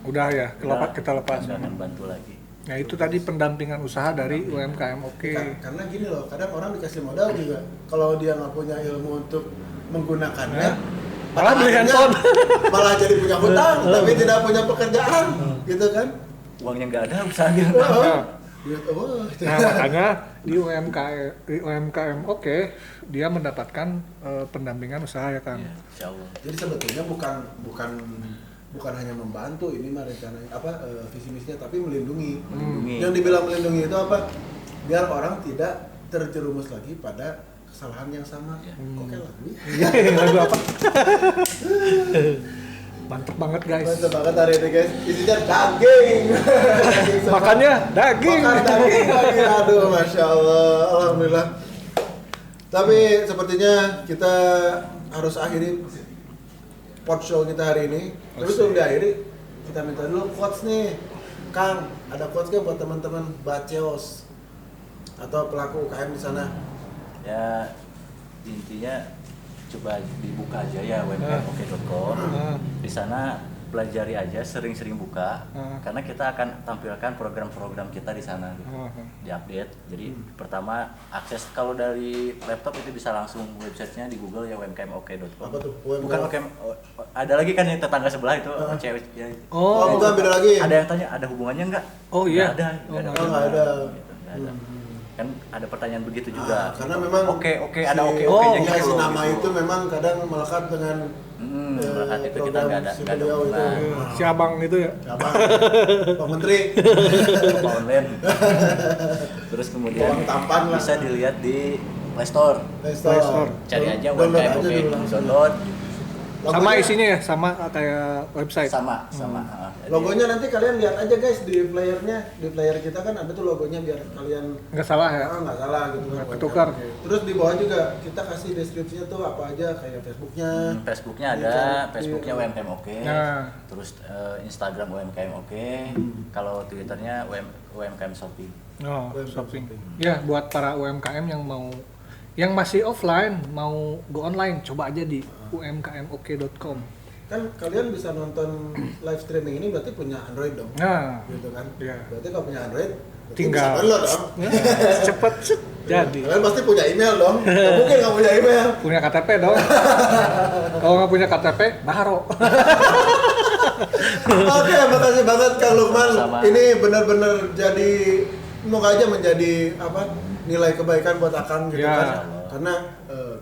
Udah ya, kita lepas. nggak akan bantu lagi. Nah itu tadi pendampingan usaha dari UMKM Oke. Karena gini loh, kadang orang dikasih modal juga, kalau dia nggak punya ilmu untuk menggunakannya, malah beli akhirnya handphone. malah jadi punya hutang, tapi tidak punya pekerjaan, gitu kan? Uangnya nggak ada, usahanya. Nah makanya di UMKM Oke dia mendapatkan pendampingan usaha ya Kang. Iya, insya Allah. Jadi sebetulnya bukan hanya membantu ini mah rencananya visi misinya, tapi melindungi. Yang dibilang melindungi itu apa? Biar orang tidak terjerumus lagi pada kesalahan yang sama. Ya. Kok kayak lagu ya? Lagu apa? Mantep banget guys. Mantap banget hari ini guys. Isinya daging. Makannya daging. Makan daging lagi. Aduh, masya Allah, alhamdulillah. Tapi sepertinya kita harus akhiri pod show kita hari ini. Tapi sebelum diakhiri, kita minta dulu quotes nih. Kang, ada quotes nggak buat teman-teman baceos atau pelaku UKM di sana? Ya intinya coba dibuka aja ya website.oke.com. Di sana pelajari aja, sering-sering buka, karena kita akan tampilkan program-program kita di sana, gitu. Diupdate. Jadi pertama akses kalau dari laptop itu bisa langsung websitenya di Google ya umkmoke.com. Apa tuh? Bukan UMKM, ada lagi kan yang tetangga sebelah itu cewek. Ya, Oh, bukan, beda lagi. Ada yang tanya ada hubungannya nggak? Oh iya. Nggak ada. Oh, nggak ada. Gitu, nggak ada. Kan ada pertanyaan begitu juga. Karena memang oke ada si- oke-nya yang gitu kasih loh, nama gitu. itu memang kadang melekat dengan melekat itu kita program nggak ada si nggak ada beliau itu. hubungan. Si abang itu ya. Apa? Pak Menteri. Apa online. Terus kemudian Uang tampan lah. bisa dilihat di Play Store. Play Play Store. Cari aja Download UMKM aja Oke, dulu langsung. download Sama isinya ya, sama kayak website. sama. Jadi, Logonya nanti kalian lihat aja guys di playernya, di player kita kan ada tuh logonya biar kalian Nggak salah ya. nggak salah gitu. Nggak ketukar. Oke. Terus di bawah juga kita kasih deskripsinya tuh apa aja kayak Facebooknya. Facebooknya ada, Iya. Facebooknya UMKM Oke. Nah. Terus Instagram UMKM Oke. Kalau Twitternya UMKM Shopping. Oh, UMKM shopping. shopping. Ya, buat para UMKM yang masih offline mau go online, coba aja di umkmoke.com. Kan kalian bisa nonton live streaming ini berarti punya Android dong. Nah, Gitu kan. Iya. Berarti kalau punya Android berarti Tinggal. bisa download dong. cepet jadi. Kalian pasti punya email dong. Nggak mungkin nggak punya email. Punya KTP dong. Kalau nggak punya KTP, baro. Oke, makasih banget Kang Lukman. Sama. Ini benar-benar jadi semoga aja menjadi nilai kebaikan buat Akang gitu Ya. kan. Karena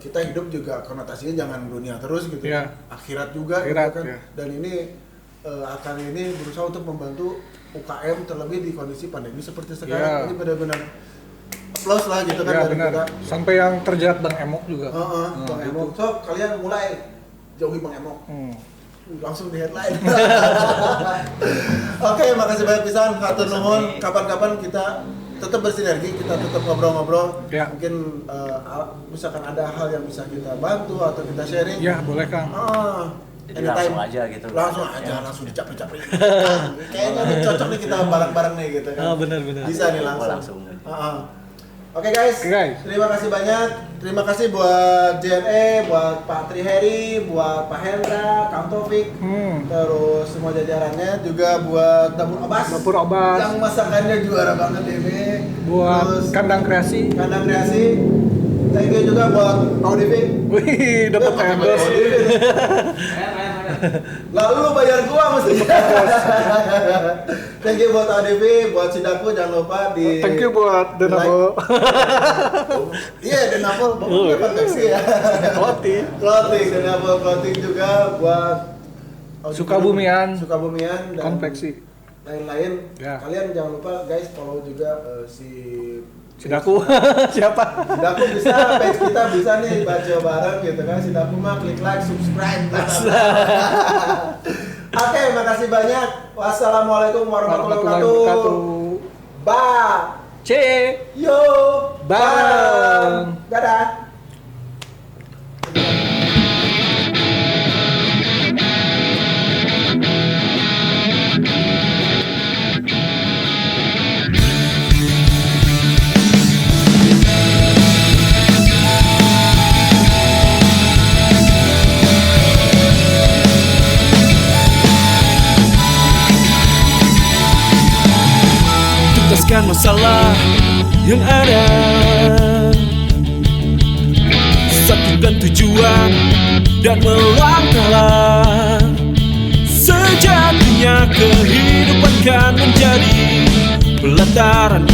kita hidup juga konotasinya jangan dunia terus gitu. Ya. Akhirat juga Akhirat, gitu kan. ya. Dan ini Akang ini berusaha untuk membantu UKM terlebih di kondisi pandemi seperti sekarang. Ya. Ini benar-benar plus lah gitu kan Ya dari benar. kita. Sampai yang terjerat Bang Emok juga. Bang Emok. So, kalian mulai jauhi Bang Emok. Langsung di headline. Oke, makasih banyak pisan. Hatur nuhun. Kapan-kapan kita tetap bersinergi, kita tetap ngobrol-ngobrol. Ya. Mungkin misalkan ada hal yang bisa kita bantu atau kita sharing. Ya, boleh Kang. Jadi langsung aja gitu. Langsung aja, Ya. langsung dicapri-capri. Kayaknya ini cocok nih kita bareng-bareng nih gitu kan. Benar-benar. Bisa nih langsung. Langsung aja. Oke guys, Oke, guys. terima kasih banyak. Terima kasih buat JNE, buat Pak Triheri, buat Pak Hendra, Kang Taufik, terus semua jajarannya, juga buat Dapur Obas. Dapur Obas. Yang masakannya juara banget ini. Buat Terus Kandang Kreasi. Kandang Kreasi. Thank you juga buat Audivi. Wih, dapat endorse. Lalu lu bayar gua mesti. Thank you buat ADV, buat Sidaku, jangan lupa di. Thank you buat Denabo. Iya, Denabo, pokoknya konveksi ya. Clothing. Clothing, Denabo Clothing juga buat Sukabumian. Sukabumian dan Konveksi. lain-lain. Ya. Kalian jangan lupa guys follow juga si Sidaku. Siapa? Sidaku bisa, page kita bisa nih baca bareng gitu kan. Sidaku mah klik like, subscribe. Oke, makasih banyak. Wassalamualaikum warahmatullahi wabarakatuh. Ba. C. Yo. Bareng. Dadah. melupakan masalah yang ada. Satukan tujuan dan melangkahlah. Sejatinya kehidupan kan menjadi pelataran